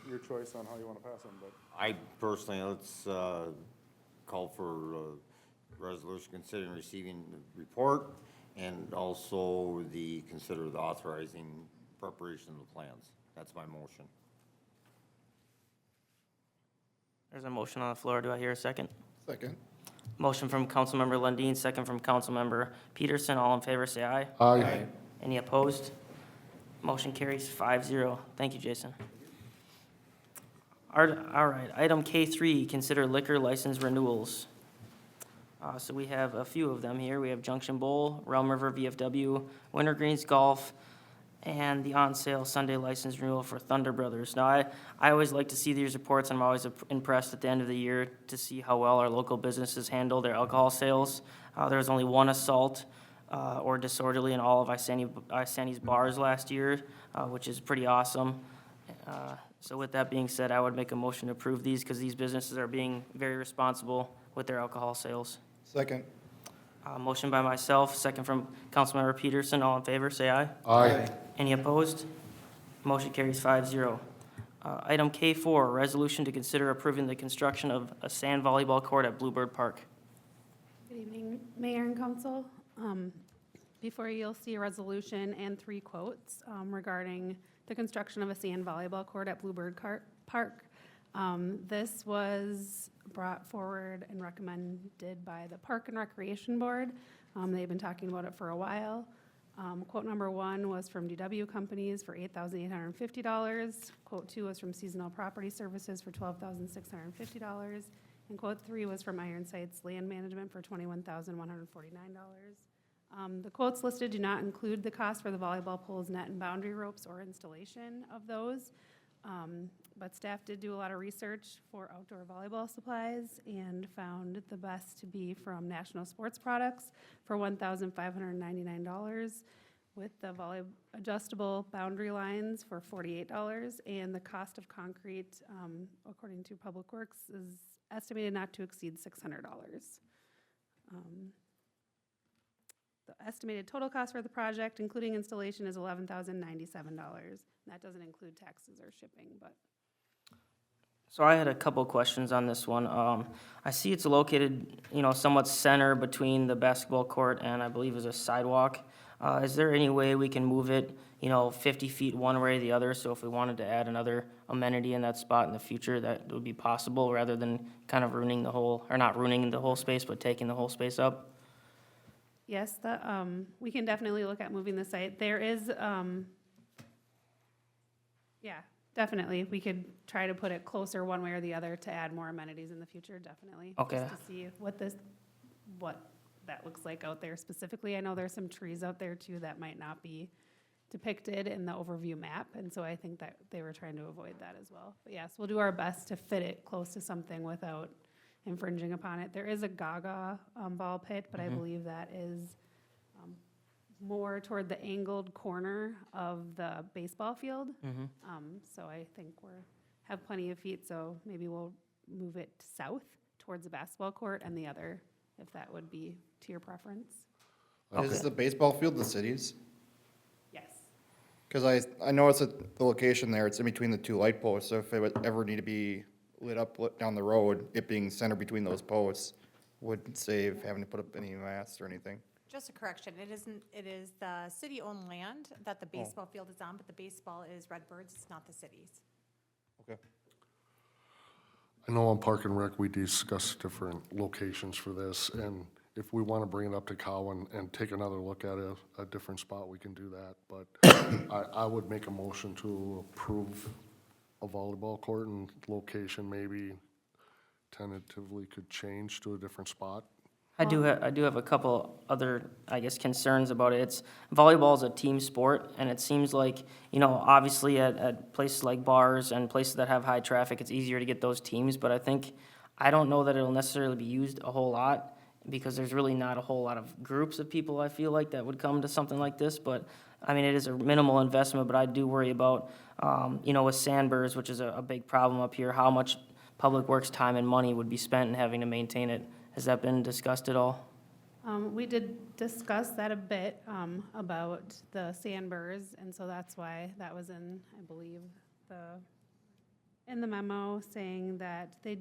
your choice on how you want to pass them, but, I personally, let's call for resolution considering receiving the report and also consider the authorizing preparation of the plans. That's my motion. There's a motion on the floor. Do I hear a second? Second. Motion from Councilmember Lundin, second from Councilmember Peterson. All in favor, say aye. Aye. Any opposed? Motion carries 5-0. Thank you, Jason. All right, item K3, consider liquor license renewals. So we have a few of them here. We have Junction Bowl, Realm River VFW, Wintergreens Golf, and the on-sale Sunday license renewal for Thunder Brothers. Now, I always like to see these reports. I'm always impressed at the end of the year to see how well our local businesses handle their alcohol sales. There was only one assault or disorderly in all of Isani's bars last year, which is pretty awesome. So with that being said, I would make a motion to approve these because these businesses are being very responsible with their alcohol sales. Second. Motion by myself, second from Councilmember Peterson. All in favor, say aye. Aye. Any opposed? Motion carries 5-0. Item K4, resolution to consider approving the construction of a sand volleyball court at Bluebird Park. Good evening, Mayor and Council. Before you, you'll see a resolution and 3 quotes regarding the construction of a sand volleyball court at Bluebird Park. This was brought forward and recommended by the Park and Recreation Board. They've been talking about it for a while. Quote number 1 was from DW Companies for $8,850. Quote 2 was from Seasonal Property Services for $12,650. And quote 3 was from Iron Sights Land Management for $21,149. The quotes listed do not include the cost for the volleyball poles, net, and boundary ropes or installation of those. But staff did do a lot of research for outdoor volleyball supplies and found the best to be from National Sports Products for $1,599, with the adjustable boundary lines for $48, and the cost of concrete, according to Public Works, is estimated not to exceed $600. The estimated total cost for the project, including installation, is $11,097. That doesn't include taxes or shipping, but. So I had a couple questions on this one. I see it's located, somewhat center between the basketball court and I believe is a sidewalk. Is there any way we can move it, 50 feet one way or the other? So if we wanted to add another amenity in that spot in the future, that would be possible rather than kind of ruining the whole, or not ruining the whole space, but taking the whole space up? Yes, we can definitely look at moving the site. There is, yeah, definitely. We could try to put it closer one way or the other to add more amenities in the future, definitely. Okay. Just to see what that looks like out there specifically. I know there's some trees out there too that might not be depicted in the overview map, and so I think that they were trying to avoid that as well. But yes, we'll do our best to fit it close to something without infringing upon it. There is a Gaga ball pit, but I believe that is more toward the angled corner of the baseball field. So I think have plenty of feet, so maybe we'll move it south towards the basketball court and the other, if that would be to your preference. Is the baseball field the city's? Yes. Because I noticed that the location there, it's in between the 2 light posts, so if it would ever need to be lit down the road, it being centered between those posts would save having to put up any masts or anything. Just a correction, it is the city-owned land that the baseball field is on, but the baseball is Redbirds, it's not the city's. Okay. I know on Park and Rec, we discussed different locations for this, and if we want to bring it up to Cowan and take another look at a different spot, we can do that. But I would make a motion to approve a volleyball court, and location maybe tentatively could change to a different spot. I do have a couple other, I guess, concerns about it. It's, volleyball is a team sport, and it seems like, you know, obviously at places like bars and places that have high traffic, it's easier to get those teams, but I don't know that it'll necessarily be used a whole lot, because there's really not a whole lot of groups of people, I feel like, that would come to something like this, but, I mean, it is a minimal investment, but I do worry about, you know, with Sandburrs, which is a big problem up here, how much public works time and money would be spent in having to maintain it. Has that been discussed at all? We did discuss that a bit, about the Sandburrs, and so that's why that was in, I believe, in the memo, saying that they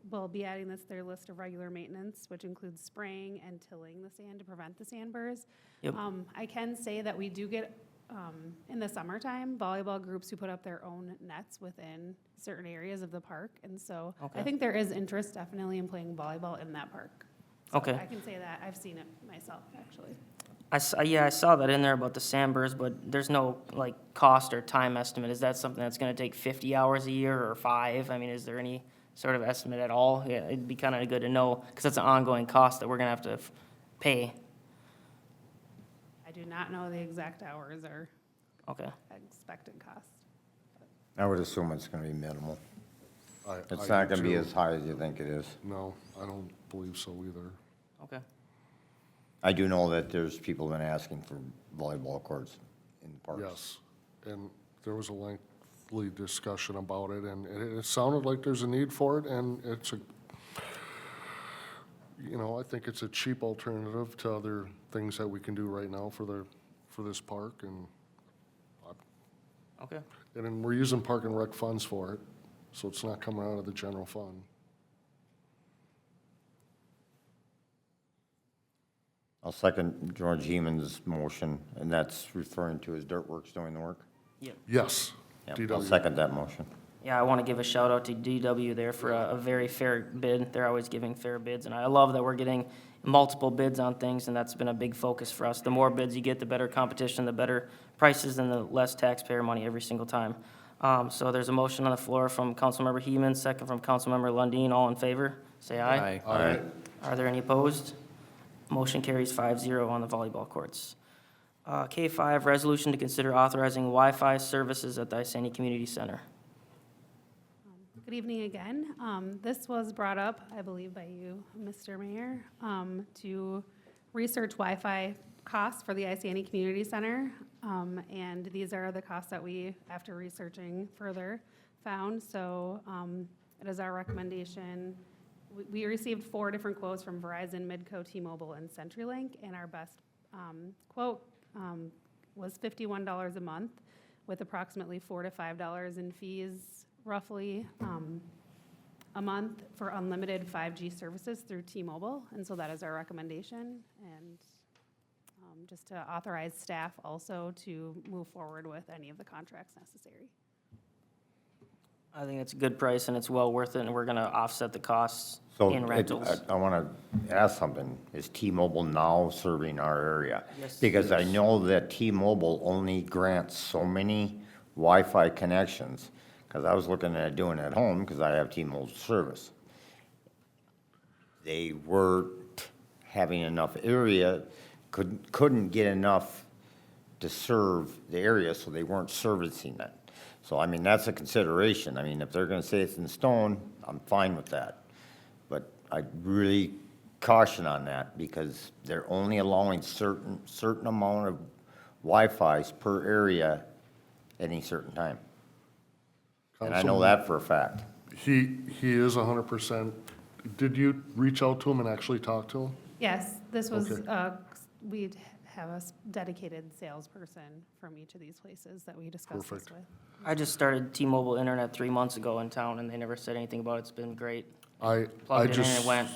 will be adding this to their list of regular maintenance, which includes spraying and tilling the sand to prevent the sandburrs. Yep. I can say that we do get, in the summertime, volleyball groups who put up their own nets within certain areas of the park, and so I Okay. think there is interest definitely in playing volleyball in that park. So Okay. I can say that, I've seen it myself, actually. I saw that in there about the Sandburrs, but there's no, like, cost or time estimate. Is that something that's gonna take 50 hours a year or 5? I mean, is there any sort of estimate at all? Yeah, it'd be kinda good to know, because that's an ongoing cost that we're gonna have to pay. I do not know the exact hours or Okay. expected cost. I would assume it's gonna be minimal. It's I not do gonna be too. as high as you think it is. No, I don't believe so either. Okay. I do know that there's people been asking for volleyball courts in the parks. Yes, and there was a lengthy discussion about it, and it sounded like there's a need for it, and it's I think it's a cheap alternative to other things that we can do right now for this park, and Okay. then we're using park and rec funds for it, so it's not coming out of the general fund. I'll second George Heeman's motion, and that's referring to his Dirt Works doing the work. Yes, Yep, I'll DW. second that motion. Yeah, I want to give a shout out to DW there for a very fair bid. They're always giving fair bids, and I love that we're getting multiple bids on things, and that's been a big focus for us. The more bids you get, the better competition, the better prices, and the less taxpayer money every single time. So there's a motion on the floor from Councilmember Heeman, second from Councilmember Lundin. All in favor, say aye. Aye. Are there any opposed? Motion carries 5-0 on the volleyball courts. K5, resolution to consider authorizing Wi-Fi services at the Isani Community Center. Good evening again. This was brought up, I believe, by you, Mr. Mayor, to research Wi-Fi costs for the Isani Community Center. And these are the costs that we, after researching further, found. So it is our recommendation. We received 4 different quotes from Verizon, Midco, T-Mobile, and CenturyLink, and our best quote was $51 a month, with approximately $4 to $5 in fees, roughly, a month for unlimited 5G services through T-Mobile, and so that is our recommendation, and just to authorize staff also to move forward with any of the contracts necessary. I think it's a good price and it's well worth it, and we're gonna offset the costs So in rentals. I want to ask something. Is T-Mobile now serving our area? Yes. Because I know that T-Mobile only grants so many Wi-Fi connections, because I was looking at doing it at home, because I have T-Mobile service. They weren't having enough area, couldn't get enough to serve the area, so they weren't servicing it. So, I mean, that's a consideration. I mean, if they're gonna say it's in stone, I'm fine with that. But I'd really caution on that, because they're only allowing certain amount of Wi-Fis per area any certain time. And I know that for a fact. He is 100%. Did you reach out to him and actually talk to him? Yes, this was, Okay. we'd have a dedicated salesperson from each of these places that we discussed this Perfect. with. I just started T-Mobile Internet 3 months ago in town, and they never said anything about it. It's been great. I Plugged it in and just, it went.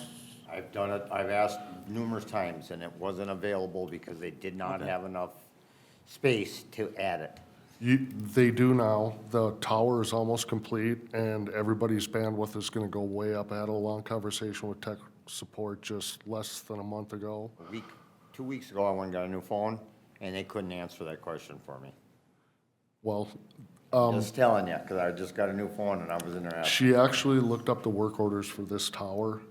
I've done it, I've asked numerous times, and it wasn't available because they did not have enough space to add it. they do now. The tower is almost complete, and everybody's bandwidth is gonna go way up. I had a long conversation with support just less than a month ago. A week, 2 weeks ago, I went and got a new phone, and they couldn't answer that question for me. Well, Just telling you, because I just got a new phone and I was in there asking. she actually looked up the work orders for this tower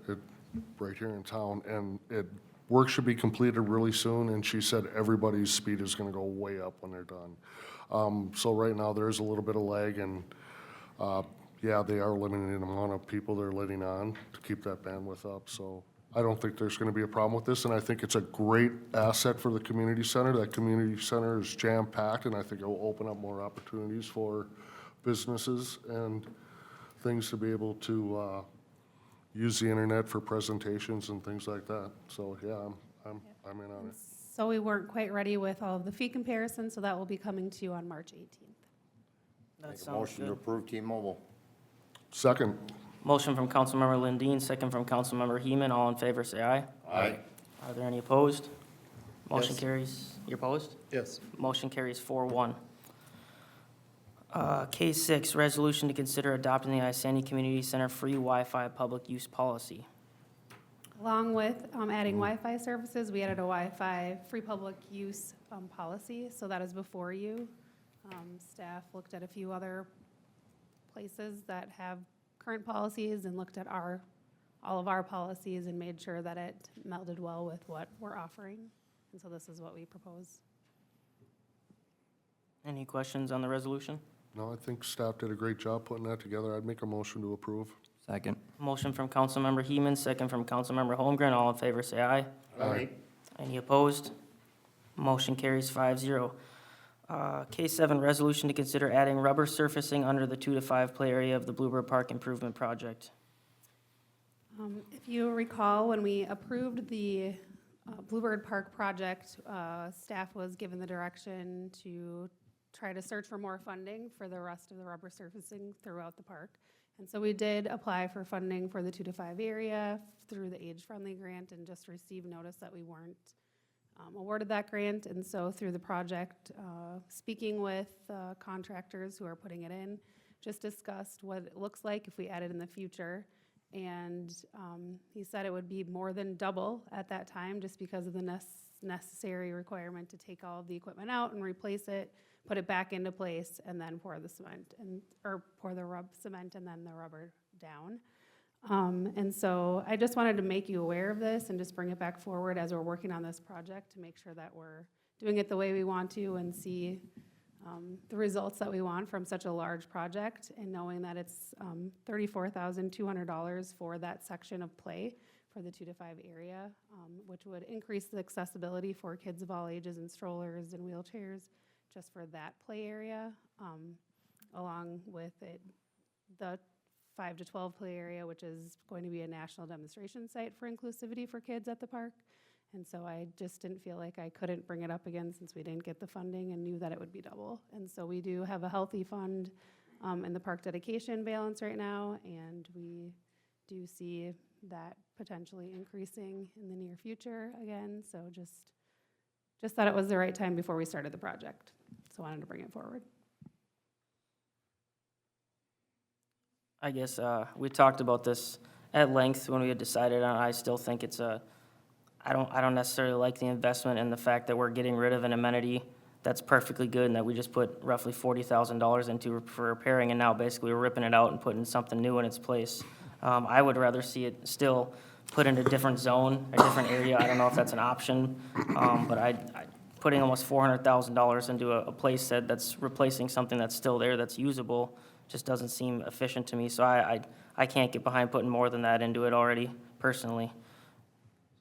right here in town, and work should be completed really soon, and she said everybody's speed is gonna go way up when they're done. So right now, there's a little bit of lag, and, yeah, they are limiting the amount of people they're letting on to keep that bandwidth up, so I don't think there's gonna be a problem with this, and I think it's a great asset for the community center. That community center is jam-packed, and I think it will open up more opportunities for businesses and things to be able to, use the internet for presentations and things like that. So, yeah, I'm in on it. So we weren't quite ready with all of the fee comparisons, so that will be coming to you on March 18th. That Make a sounds motion to good. approve T-Mobile. Second, Motion from Councilmember Lundin, second from Councilmember Heeman. All in favor, say aye. Aye. Are there any opposed? Motion Yes. carries, you're opposed? Yes. Motion carries 4-1. Case 6, resolution to consider adopting the Isani Community Center free Wi-Fi public use policy. Along with adding Wi-Fi services, we added a Wi-Fi free public use policy, so that is before you. Staff looked at a few other places that have current policies and looked at all of our policies and made sure that it melded well with what we're offering. And so this is what we propose. Any questions on the resolution? no, I think staff did a great job putting that together. I'd make a motion to approve. Second. Motion from Councilmember Heeman, second from Councilmember Holmgren. All in favor, say aye. Aye. Any opposed? Motion carries 5-0. Case 7, resolution to consider adding rubber surfacing under the 2 to 5 play area of the Bluebird Park Improvement Project. If you recall, when we approved the Bluebird Park project, staff was given the direction to try to search for more funding for the rest of the rubber surfacing throughout the park. And so we did apply for funding for the 2 to 5 area through the age-friendly grant and just received notice that we weren't awarded that grant. And so through the project, speaking with contractors who are putting it in, just discussed what it looks like if we add it in the future. And he said it would be more than double at that time, just because of the necessary requirement to take all of the equipment out and replace it, put it back into place, and then pour the cement or pour the cement and then the rubber down. And so I just wanted to make you aware of this and just bring it back forward as we're working on this project to make sure that we're doing it the way we want to and see the results that we want from such a large project, and knowing that it's $34,200 for that section of play for the 2 to 5 area, which would increase the accessibility for kids of all ages and strollers and wheelchairs just for that play area, along with the 5 to 12 play area, which is going to be a national demonstration site for inclusivity for kids at the park. And so I just didn't feel like I couldn't bring it up again since we didn't get the funding and knew that it would be double. And so we do have a healthy fund in the park dedication balance right now, and we do see that potentially increasing in the near future again. So just thought it was the right time before we started the project. So wanted to bring it forward. I guess we talked about this at length when we had decided on it. I still think it's I don't necessarily like the investment and the fact that we're getting rid of an amenity that's perfectly good and that we just put roughly $40,000 into for repairing, and now basically we're ripping it out and putting something new in its place. I would rather see it still put in a different zone, a different area. I don't know if that's an option, but putting almost $400,000 into a place that's replacing something that's still there, that's usable, just doesn't seem efficient to me. So I can't get behind putting more than that into it already, personally.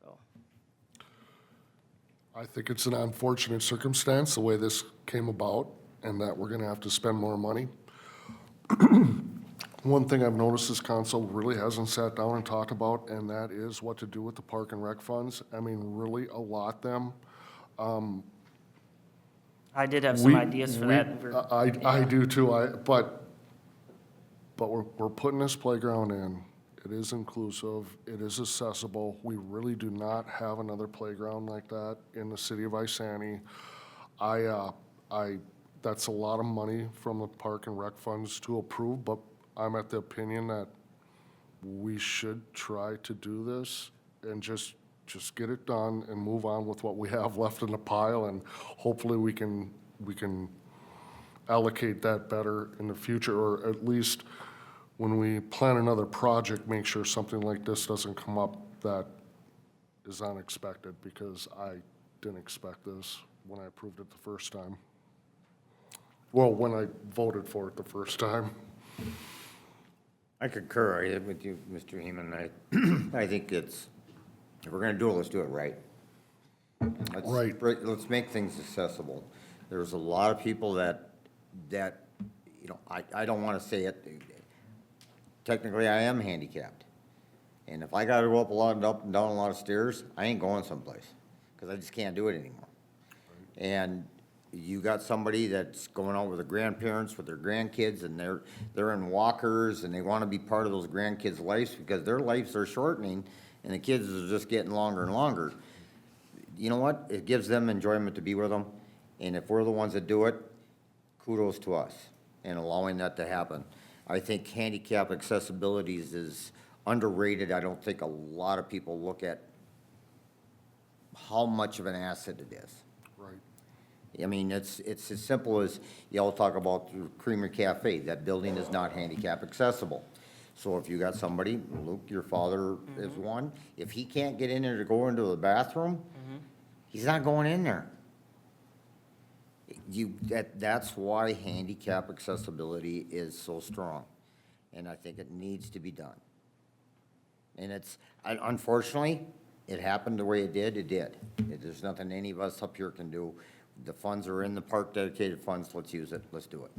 So, I think it's an unfortunate circumstance, the way this came about, and that we're gonna have to spend more money. One thing I've noticed this council really hasn't sat down and talked about, and that is what to do with the park and rec funds. I mean, really allot them. I did have some ideas for that. I do too, but we're putting this playground in. It is inclusive, it is accessible. We really do not have another playground like that in the city of Isani. That's a lot of money from the park and rec funds to approve, but I'm at the opinion that we should try to do this. and just get it done and move on with what we have left in the pile, and hopefully we can allocate that better in the future, or at least when we plan another project, make sure something like this doesn't come up that is unexpected, because I didn't expect this when I approved it the first time. Well, when I voted for it the first time. I concur with you, Mr. Heeman. I think it's, if we're gonna do it, let's do it right. Right. Let's make things accessible. There's a lot of people that, you know, I don't wanna say it, technically I am handicapped. And if I gotta go up and down a lot of stairs, I ain't going someplace, because I just can't do it anymore. And you got somebody that's going out with their grandparents, with their grandkids, and they're in walkers, and they want to be part of those grandkids' lives because their lives are shortening, and the kids are just getting longer and longer. You know what? It gives them enjoyment to be with them, and if we're the ones that do it, kudos to us in allowing that to happen. I think handicap accessibility is underrated. I don't think a lot of people look at how much of an asset it is. Right. I mean, it's as simple as, y'all talk about Creamery Cafe, that building is not handicap accessible. So if you got somebody, Luke, your father is one, if he can't get in there to go into the bathroom, he's not going in there. That's why handicap accessibility is so strong, and I think it needs to be done. And unfortunately, it happened the way it did, There's nothing any of us up here can do. The funds are in the park dedicated funds, let's use it, let's do it.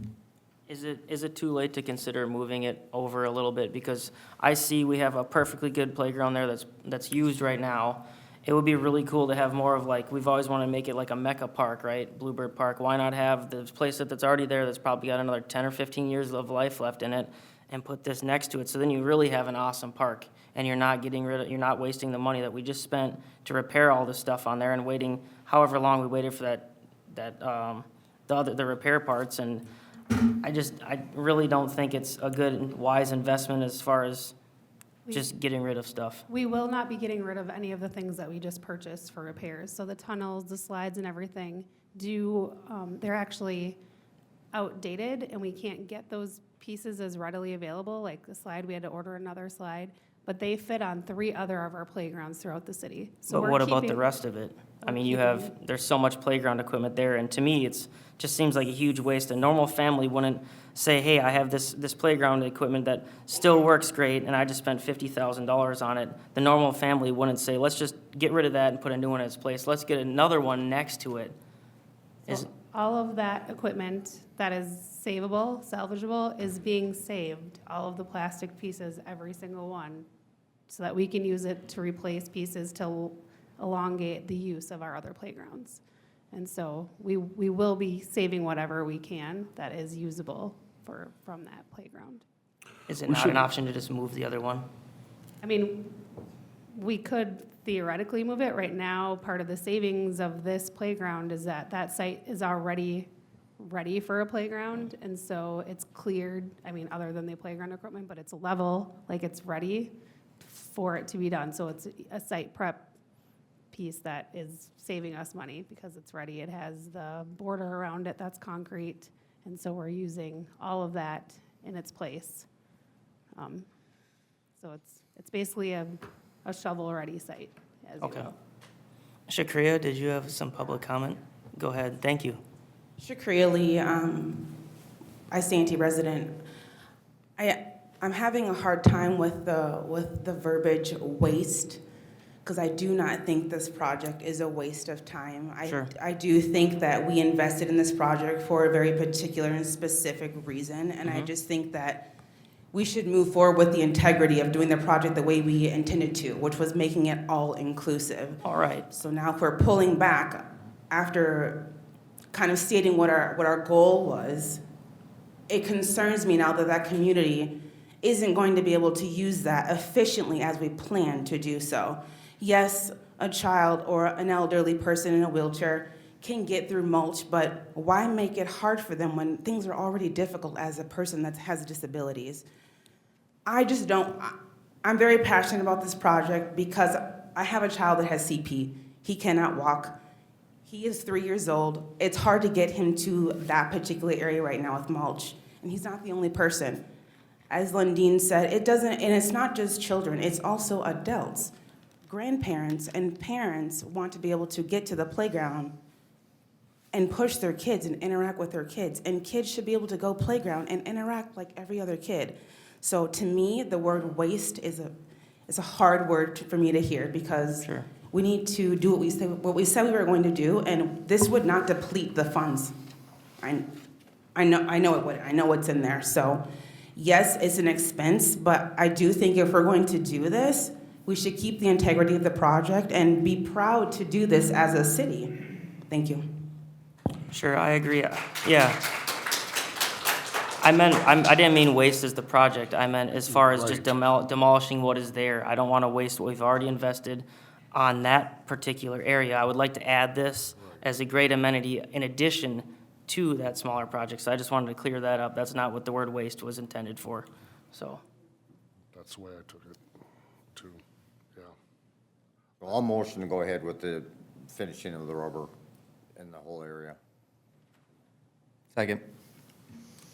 Is it too late to consider moving it over a little bit? Because I see we have a perfectly good playground there that's used right now. It would be really cool to have more of, like, we've always wanted to make it like a mecca park, right? Bluebird Park. Why not have the place that's already there that's probably got another 10 or 15 years of life left in it, and put this next to it? So then you really have an awesome park, and you're not wasting the money that we just spent to repair all this stuff on there, and waiting however long we waited for the repair parts. And I really don't think it's a good and wise investment as far as just getting rid of stuff. We will not be getting rid of any of the things that we just purchased for repairs. So the tunnels, the slides and everything they're actually outdated, and we can't get those pieces as readily available. Like the slide, we had to order another slide, but they fit on 3 other of our playgrounds throughout the city. So But what about the rest of it? I mean, there's so much playground equipment there, and to me, just seems like a huge waste. A normal family wouldn't say, hey, I have this playground equipment that still works great, and I just spent $50,000 on it. The normal family wouldn't say, let's just get rid of that and put a new one in its place. Let's get another one next to it. All of that equipment that is savable, salvageable, is being saved. All of the plastic pieces, every single one, so that we can use it to replace pieces to elongate the use of our other playgrounds. And so we will be saving whatever we can that is usable from that playground. Is it not an option to just move the other one? I mean, we could theoretically move it. Right now, part of the savings of this playground is that site is already ready for a playground, and so it's cleared, I mean, other than the playground equipment, but it's level, like it's ready for it to be done. So it's a site prep piece that is saving us money because it's ready. It has the border around it that's concrete, and so we're using all of that in its place. So it's basically a shovel-ready site, as you Okay. will. Shakria, did you have some public comment? Go ahead, thank you. Shakria Lee, I-Santee resident. I'm having a hard time with the verbiage waste, because I do not think this project is a waste of time. Sure. I do think that we invested in this project for a very particular and specific reason, and I just think that we should move forward with the integrity of doing the project the way we intended to, which was making it all-inclusive. All right, So now if we're pulling back after kind of stating what our goal was, it concerns me now that community isn't going to be able to use that efficiently as we plan to do so. Yes, a child or an elderly person in a wheelchair can get through mulch, but why make it hard for them when things are already difficult as a person that has disabilities? I'm very passionate about this project because I have a child that has CP. He cannot walk. He is 3 years old. It's hard to get him to that particular area right now with mulch. And he's not the only person. As Lundeen said, it doesn't, and it's not just children, it's also adults. Grandparents and parents want to be able to get to the playground and push their kids and interact with their kids. And kids should be able to go playground and interact like every other kid. So to me, the word waste is a hard word for me to hear, because Sure. we need to do what we said we were going to do, and this would not deplete the funds. I know it would. I know what's in there. So yes, it's an expense, but I do think if we're going to do this, we should keep the integrity of the project and be proud to do this as a city. Thank you. Sure, I agree. Yeah. I didn't mean waste as the project. I meant as far as just demolishing what is there. I don't want to waste what we've already invested on that particular area. I would like to add this as a great amenity in addition to that smaller project. So I just wanted to clear that up. That's not what the word waste was intended for, so. That's the way I took it, too, yeah. Well, I'll motion to go ahead with the finishing of the rubber in the whole area. Second.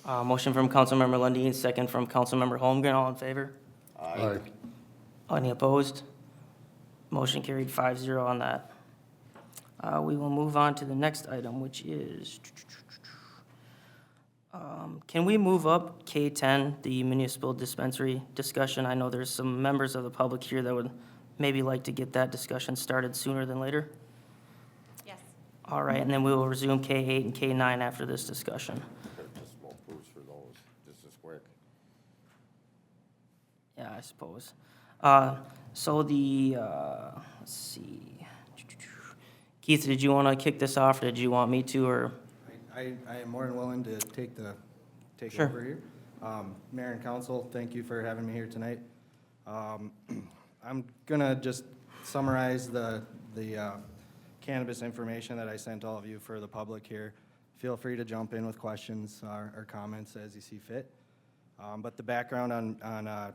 Motion from Councilmember Lundin, second from Councilmember Holmgren. All in favor? Aye. Any opposed? Motion carried 5-0 on that. We will move on to the next item, which is, can we move up K10, the municipal dispensary discussion? I know there's some members of the public here that would maybe like to get that discussion started sooner than later. Yes. All right, and then we will resume K8 and K9 after this discussion. Just small proofs for those, just as quick. Yeah, I suppose. So let's see. Keith, did you want to kick this off, or did you want me to, or? I am more than willing to take Sure. over here. Mayor and council, thank you for having me here tonight. I'm gonna just summarize the cannabis information that I sent all of you for the public here. Feel free to jump in with questions or comments as you see fit. But the background on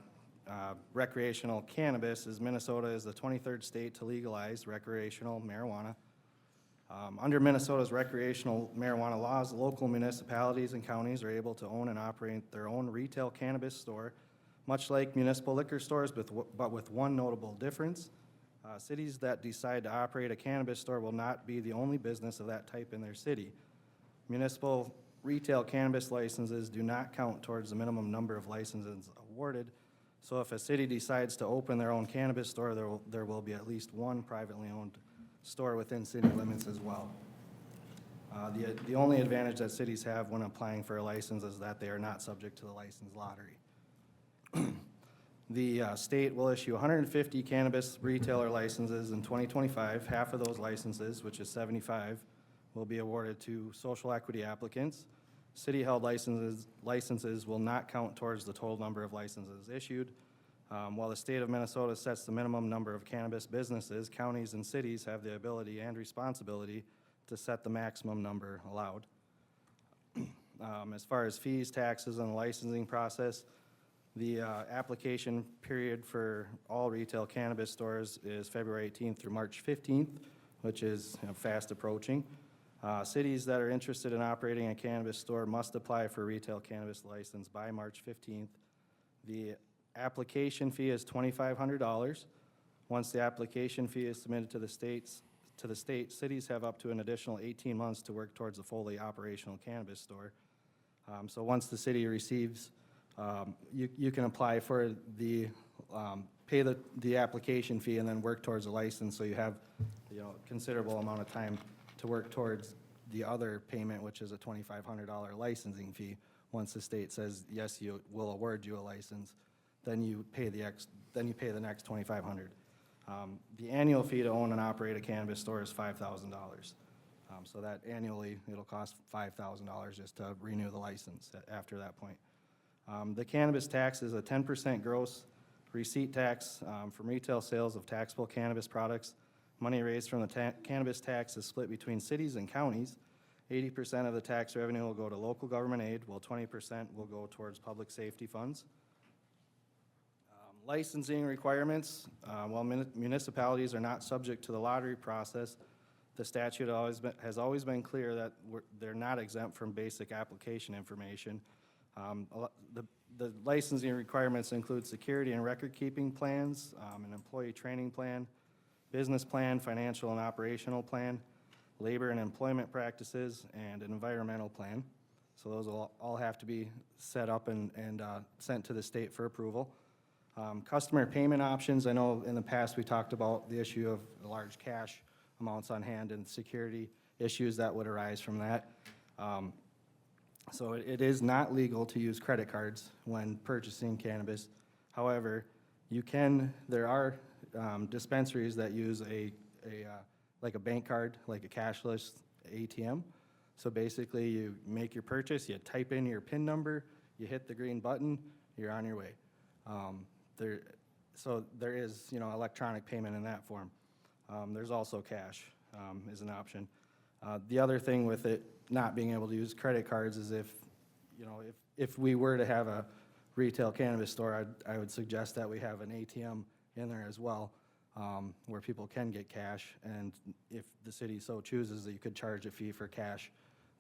recreational cannabis is Minnesota is the 23rd state to legalize recreational marijuana. Under Minnesota's recreational marijuana laws, local municipalities and counties are able to own and operate their own retail cannabis store, much like municipal liquor stores, but with one notable difference. Cities that decide to operate a cannabis store will not be the only business of that type in their city. Municipal retail cannabis licenses do not count towards the minimum number of licenses awarded. So if a city decides to open their own cannabis store, there will be at least one privately owned store within city limits as well. The only advantage that cities have when applying for a license is that they are not subject to the license lottery. The state will issue 150 cannabis retailer licenses in 2025. Half of those licenses, which is 75, will be awarded to social equity applicants. City-held licenses will not count towards the total number of licenses issued. While the state of Minnesota sets the minimum number of cannabis businesses, counties and cities have the ability and responsibility to set the maximum number allowed. As far as fees, taxes, and the licensing process, the application period for all retail cannabis stores is February 18th through March 15th, which is fast approaching. Cities that are interested in operating a cannabis store must apply for a retail cannabis license by March 15th. The application fee is $2,500. Once the application fee is submitted to the state, cities have up to an additional 18 months to work towards a fully operational cannabis store. So once the city receives, you can apply for pay the application fee and then work towards a license, so you have, considerable amount of time to work towards the other payment, which is a $2,500 licensing fee. Once the state says, yes, you will award you a license, then you pay the next $2,500. The annual fee to own and operate a cannabis store is $5,000. So that annually, it'll cost $5,000 just to renew the license after that point. The cannabis tax is a 10% gross receipt tax from retail sales of taxable cannabis products. Money raised from the cannabis tax is split between cities and counties. 80% of the tax revenue will go to local government aid, while 20% will go towards public safety funds. Licensing requirements, while municipalities are not subject to the lottery process, the statute has always been clear that they're not exempt from basic application information. The licensing requirements include security and record-keeping plans, an employee training plan, business plan, financial and operational plan, labor and employment practices, and an environmental plan. So those will all have to be set up and sent to the state for approval. Customer payment options, I know in the past we talked about the issue of large cash amounts on hand and security issues that would arise from that. So it is not legal to use credit cards when purchasing cannabis. However, there are dispensaries that use like a bank card, like a cashless ATM. So basically, you make your purchase, you type in your PIN number, you hit the green button, you're on your way. So there is, electronic payment in that form. There's also cash is an option. The other thing with it not being able to use credit cards is if we were to have a retail cannabis store, I would suggest that we have an ATM in there as well, where people can get cash, and if the city so chooses, that you could charge a fee for cash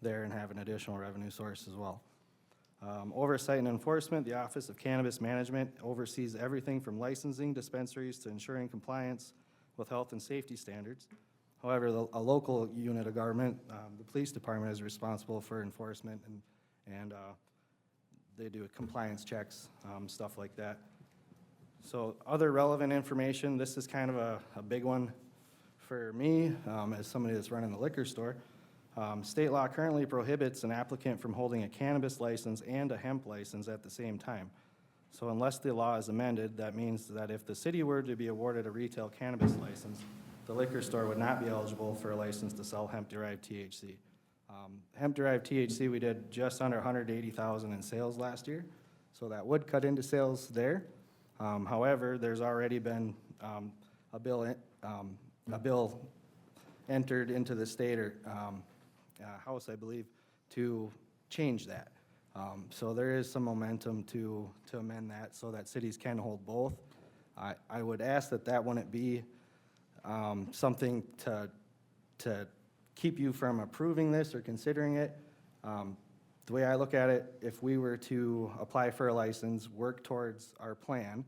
there and have an additional revenue source as well. Oversight and enforcement, the Office of Cannabis Management oversees everything from licensing dispensaries to ensuring compliance with health and safety standards. However, a local unit of government, the police department, is responsible for enforcement, and they do compliance checks, stuff like that. So other relevant information, this is kind of a big one for me as somebody that's running the liquor store. State law currently prohibits an applicant from holding a cannabis license and a hemp license at the same time. So unless the law is amended, that means that if the city were to be awarded a retail cannabis license, the liquor store would not be eligible for a license to sell hemp-derived THC. Hemp-derived THC, we did just under 180,000 in sales last year, so that would cut into sales there. However, there's already been a bill entered into the state or House, I believe, to change that. So there is some momentum to amend that so that cities can hold both. I would ask that wouldn't be something to keep you from approving this or considering it. The way I look at it, if we were to apply for a license, work towards our plan,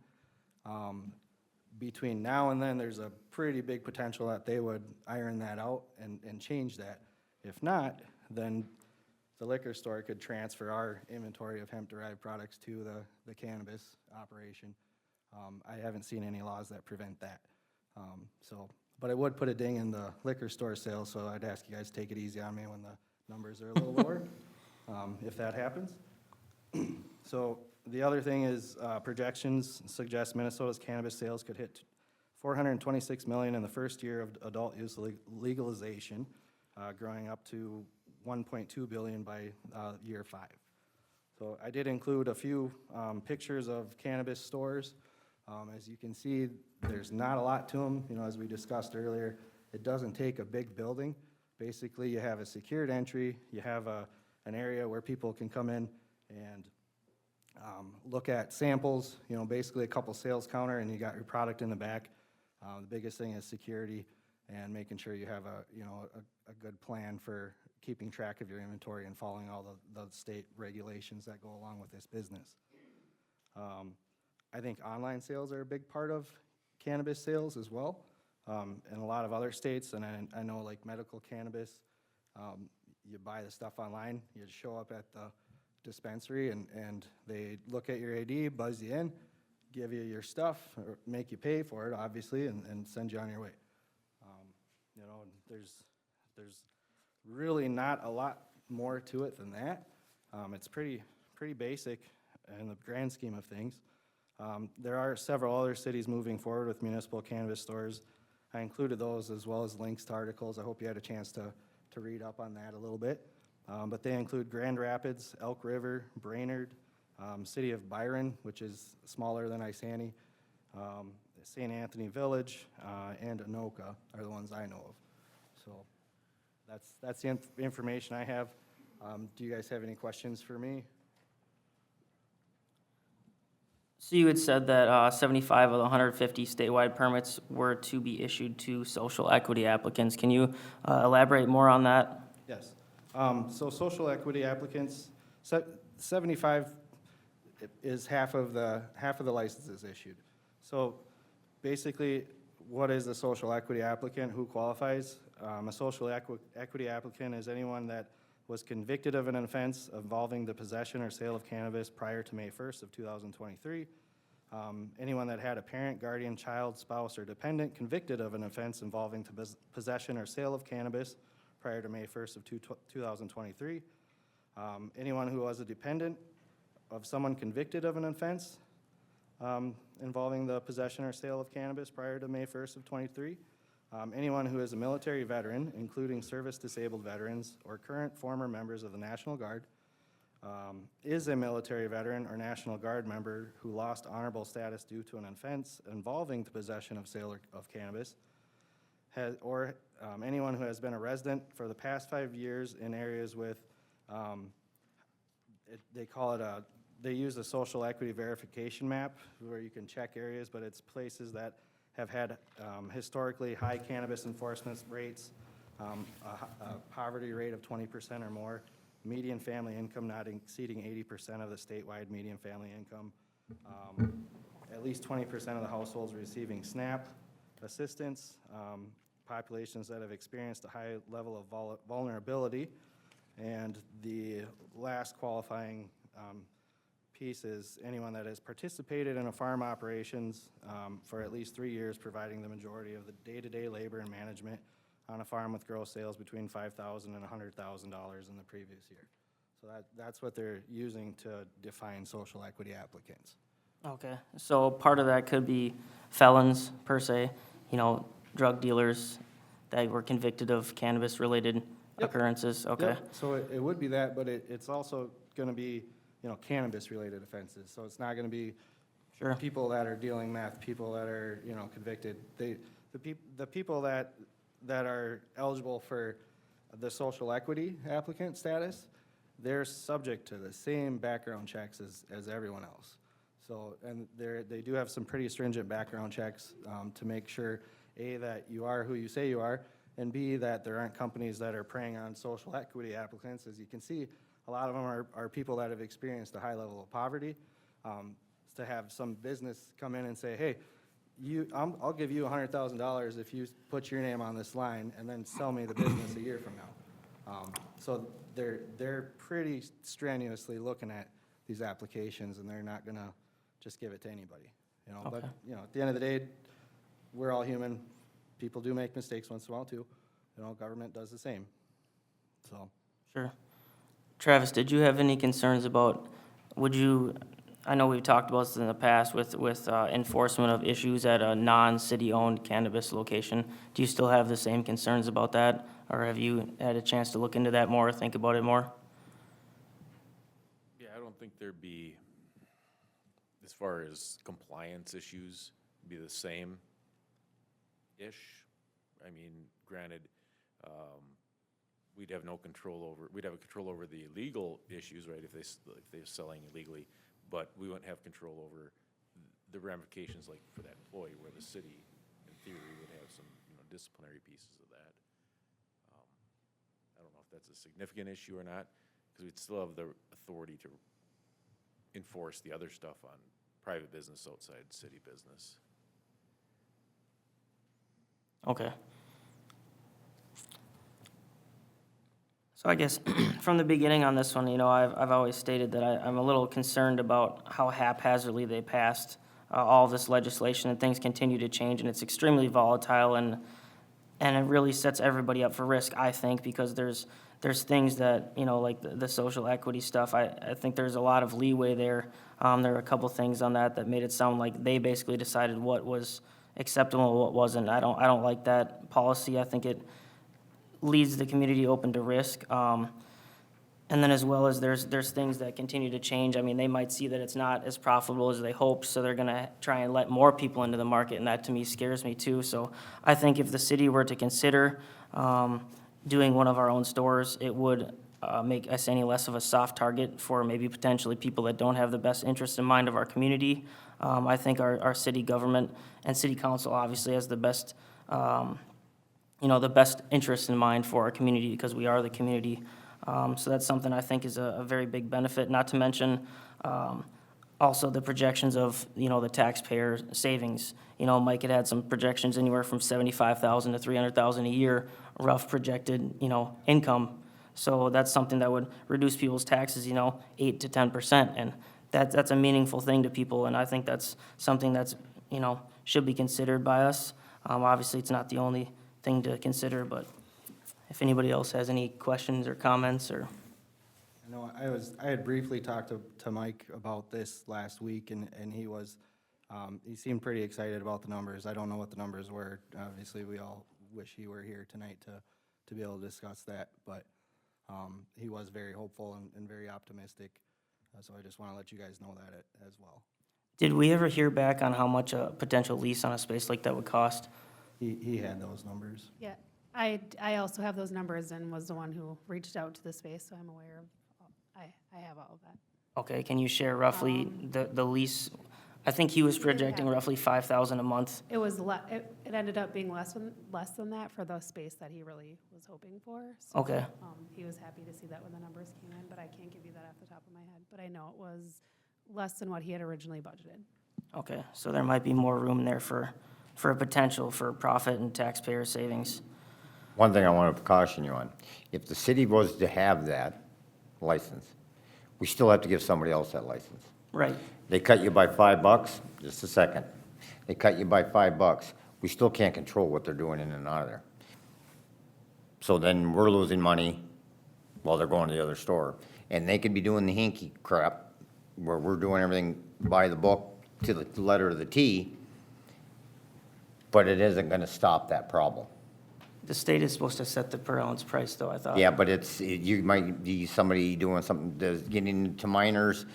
between now and then, there's a pretty big potential that they would iron that out and change that. If not, then the liquor store could transfer our inventory of hemp-derived products to the cannabis operation. I haven't seen any laws that prevent that. But it would put a ding in the liquor store sales, so I'd ask you guys to take it easy on me when the numbers are a little lower, if that happens. So the other thing is projections suggest Minnesota's cannabis sales could hit $426 million in the first year of adult use legalization, growing up to $1.2 billion by year 5. So I did include a few pictures of cannabis stores. As you can see, there's not a lot to them. As we discussed earlier, it doesn't take a big building. Basically, you have a secured entry, you have an area where people can come in and look at samples, basically a couple sales counter, and you got your product in the back. The biggest thing is security and making sure you have a good plan for keeping track of your inventory and following all the state regulations that go along with this business. I think online sales are a big part of cannabis sales as well. In a lot of other states, and I know like medical cannabis, you buy the stuff online, you show up at the dispensary and they look at your ID, buzz you in, give you your stuff, or make you pay for it, obviously, and send you on your way. There's really not a lot more to it than that. It's pretty basic in the grand scheme of things. There are several other cities moving forward with municipal cannabis stores. I included those as well as links to articles. I hope you had a chance to read up on that a little bit. But they include Grand Rapids, Elk River, Brainerd, City of Byron, which is smaller than Isani, St. Anthony Village, and Anoka are the ones I know of. So that's the information I have. Do you guys have any questions for me? So you had said that 75 of the 150 statewide permits were to be issued to social equity applicants. Can you elaborate more on that? Yes. So social equity applicants, 75 is half of the licenses issued. So basically, what is a social equity applicant? Who qualifies? A social equity applicant is anyone that was convicted of an offense involving the possession or sale of cannabis prior to May 1st of 2023. Anyone that had a parent, guardian, child, spouse, or dependent convicted of an offense involving possession or sale of cannabis prior to May 1st of 2023. Anyone who was a dependent of someone convicted of an offense involving the possession or sale of cannabis prior to May 1st of '23. Anyone who is a military veteran, including service-disabled veterans or current former members of the National Guard, is a military veteran or National Guard member who lost honorable status due to an offense involving the possession of sale of cannabis, or anyone who has been a resident for the past 5 years in areas with, they use a social equity verification map where you can check areas, but it's places that have had historically high cannabis enforcement rates, a poverty rate of 20% or more, median family income not exceeding 80% of the statewide median family income, at least 20% of the households receiving SNAP assistance, populations that have experienced a high level of vulnerability, and the last qualifying piece is anyone that has participated in a farm operations for at least 3 years, providing the majority of the day-to-day labor and management on a farm with gross sales between $5,000 and $100,000 in the previous year. So that's what they're using to define social equity applicants. Okay, so part of that could be felons per se, drug dealers that were convicted of cannabis-related occurrences, okay? Yep. So it would be that, but it's also gonna be, cannabis-related offenses. So it's not gonna be Sure. people that are dealing meth, people that are, convicted. The people that are eligible for the social equity applicant status, they're subject to the same background checks as everyone else. So, and they do have some pretty stringent background checks to make sure, A, that you are who you say you are, and B, that there aren't companies that are preying on social equity applicants. As you can see, a lot of them are people that have experienced a high level of poverty. To have some business come in and say, hey, I'll give you $100,000 if you put your name on this line and then sell me the business a year from now. So they're pretty strenuously looking at these applications, and they're not gonna just give it to anybody, But, Okay. At the end of the day, we're all human. People do make mistakes once in a while too. Government does the same. So. Sure. Travis, did you have any concerns about, I know we've talked about this in the past with enforcement of issues at a non-city-owned cannabis location. Do you still have the same concerns about that? Or have you had a chance to look into that more, think about it more? Yeah, I don't think there'd be, as far as compliance issues, be the same-ish. I mean, granted, we'd have control over the legal issues, right, if they're selling illegally, but we wouldn't have control over the ramifications, like for that employee, where the city, in theory, would have some, disciplinary pieces of that. I don't know if that's a significant issue or not, because we'd still have the authority to enforce the other stuff on private business outside city business. Okay. So I guess from the beginning on this one, I've always stated that I'm a little concerned about how haphazardly they passed all of this legislation, and things continue to change, and it's extremely volatile, and it really sets everybody up for risk, I think, because there's things that, like the social equity stuff, I think there's a lot of leeway there. There are a couple things on that made it sound like they basically decided what was acceptable and what wasn't. I don't like that policy. I think it leaves the community open to risk. And then as well as there's things that continue to change. I mean, they might see that it's not as profitable as they hoped, so they're gonna try and let more people into the market, and that to me scares me too. So I think if the city were to consider doing one of our own stores, it would make us any less of a soft target for maybe potentially people that don't have the best interest in mind of our community. I think our city government and city council obviously has the best, the best interest in mind for our community because we are the community. So that's something I think is a very big benefit, not to mention also the projections of, the taxpayer savings. Mike had some projections anywhere from 75,000 to 300,000 a year, rough projected, income. So that's something that would reduce people's taxes, 8 to 10%. And that's a meaningful thing to people, and I think that's something that's, should be considered by us. Obviously, it's not the only thing to consider, but if anybody else has any questions or comments or. I know I had briefly talked to Mike about this last week, and he seemed pretty excited about the numbers. I don't know what the numbers were. Obviously, we all wish he were here tonight to be able to discuss that, but he was very hopeful and very optimistic. So I just want to let you guys know that as well. Did we ever hear back on how much a potential lease on a space like that would cost? He had those numbers. Yeah, I also have those numbers and was the one who reached out to the space, so I'm aware of, I have all of that. Okay, can you share roughly the lease? I think he was projecting roughly 5,000 a month. It was, it ended up being less than that for the space that he really was hoping for. So, Okay. he was happy to see that when the numbers came in, but I can't give you that off the top of my head. But I know it was less than what he had originally budgeted. Okay, so there might be more room there for a potential for profit and taxpayer savings. One thing I want to caution you on, if the city was to have that license, we still have to give somebody else that license. Right. They cut you by $5, just a second. They cut you by $5. We still can't control what they're doing in and out of there. So then we're losing money while they're going to the other store. And they could be doing the hinky crap where we're doing everything by the book to the letter of the T, but it isn't going to stop that problem. The state is supposed to set the per ounce price, though, I thought. Yeah, but you might be somebody doing something, getting into minors,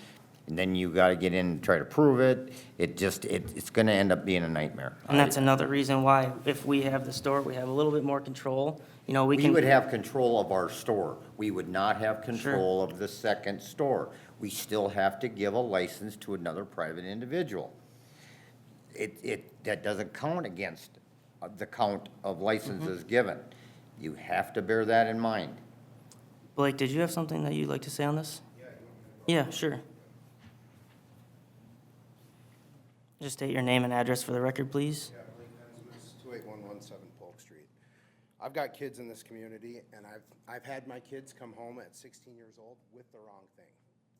and then you gotta get in and try to prove it. It's gonna end up being a nightmare. And that's another reason why, if we have the store, we have a little bit more control. We We can. would have control of our store. We would not have control of the second store. We still have to give a license to another private individual. That doesn't count against the count of licenses given. You have to bear that in mind. Blake, did you have something that you'd like to say on this? Yeah, sure. Just state your name and address for the record, please. Yeah, Blake Penzimas, 28117 Polk Street. I've got kids in this community, and I've had my kids come home at 16 years old with the wrong thing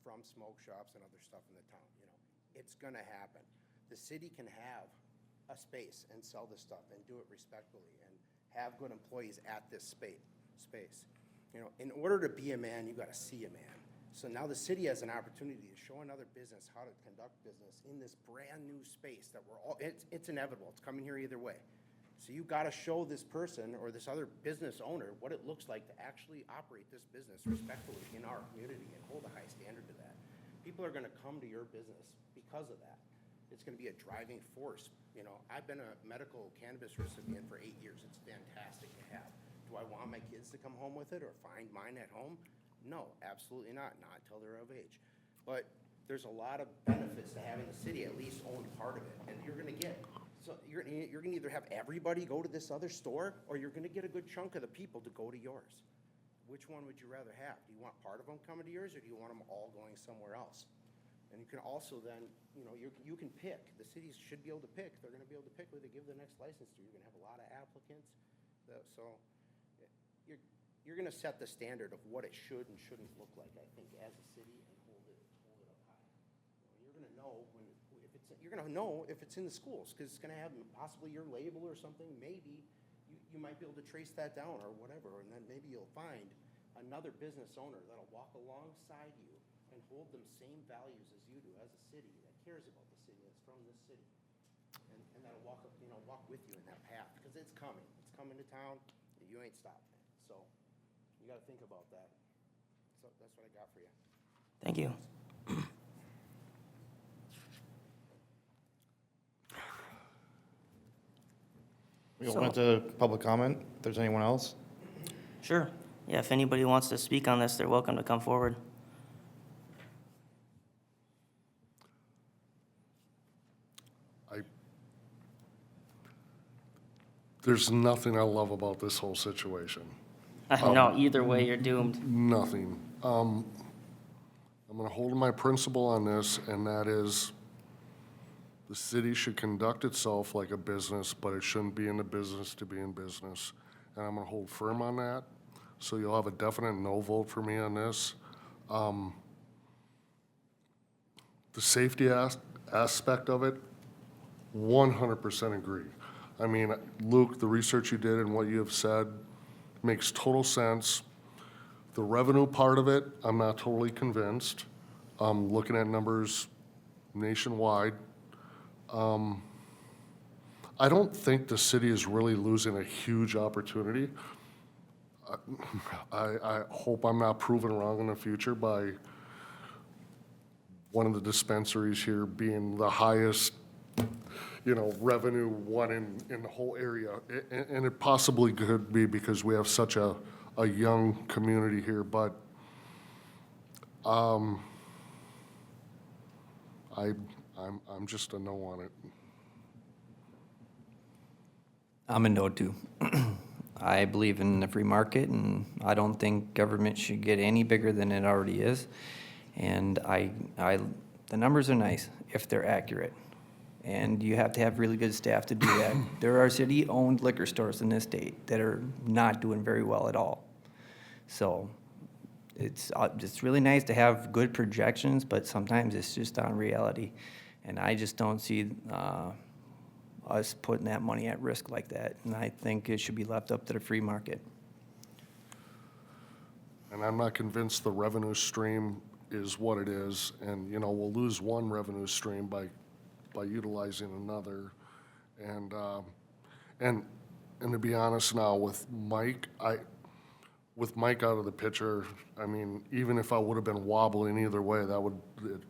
from smoke shops and other stuff in the town. It's gonna happen. The city can have a space and sell this stuff and do it respectfully and have good employees at this space. In order to be a man, you gotta see a man. So now the city has an opportunity to show another business how to conduct business in this brand-new space that it's inevitable. It's coming here either way. So you gotta show this person or this other business owner what it looks like to actually operate this business respectfully in our community and hold a high standard to that. People are gonna come to your business because of that. It's gonna be a driving force. I've been a medical cannabis recipient for 8 years. It's fantastic to have. Do I want my kids to come home with it or find mine at home? No, absolutely not until they're of age. But there's a lot of benefits to having the city at least own part of it, and you're gonna get. So you're gonna either have everybody go to this other store, or you're gonna get a good chunk of the people to go to yours. Which one would you rather have? Do you want part of them coming to yours, or do you want them all going somewhere else? And you can also then, you can pick. The cities should be able to pick. They're gonna be able to pick who they give the next license to. You're gonna have a lot of applicants, so you're gonna set the standard of what it should and shouldn't look like, I think, as a city, and hold it up high. You're gonna know if it's in the schools, because it's gonna have possibly your label or something. Maybe you might be able to trace that down or whatever, and then maybe you'll find another business owner that'll walk alongside you and hold them same values as you do as a city that cares about the city, that's from this city. And that'll walk with you in that path, because it's coming. It's coming to town, and you ain't stopping it. So you gotta think about that. So that's what I got for you. Thank you. We open it to public comment, if there's anyone else. Sure. Yeah, if anybody wants to speak on this, they're welcome to come forward. there's nothing I love about this whole situation. No, either way, you're doomed. Nothing. I'm gonna hold to my principle on this, and that is the city should conduct itself like a business, but it shouldn't be in the business to be in business. And I'm gonna hold firm on that, so you'll have a definite no vote for me on this. The safety aspect of it, 100% agree. I mean, Luke, the research you did and what you have said makes total sense. The revenue part of it, I'm not totally convinced. Looking at numbers nationwide. I don't think the city is really losing a huge opportunity. I hope I'm not proven wrong in the future by one of the dispensaries here being the highest, revenue one in the whole area. And it possibly could be because we have such a young community here, but I'm just a no on it. I'm a no too. I believe in the free market, and I don't think government should get any bigger than it already is. And the numbers are nice if they're accurate. And you have to have really good staff to do that. There are city-owned liquor stores in this state that are not doing very well at all. So it's really nice to have good projections, but sometimes it's just on reality. And I just don't see us putting that money at risk like that. And I think it should be left up to the free market. And I'm not convinced the revenue stream is what it is. And, we'll lose one revenue stream by utilizing another. And to be honest now, with Mike out of the picture, I mean, even if I would have been wobbling either way,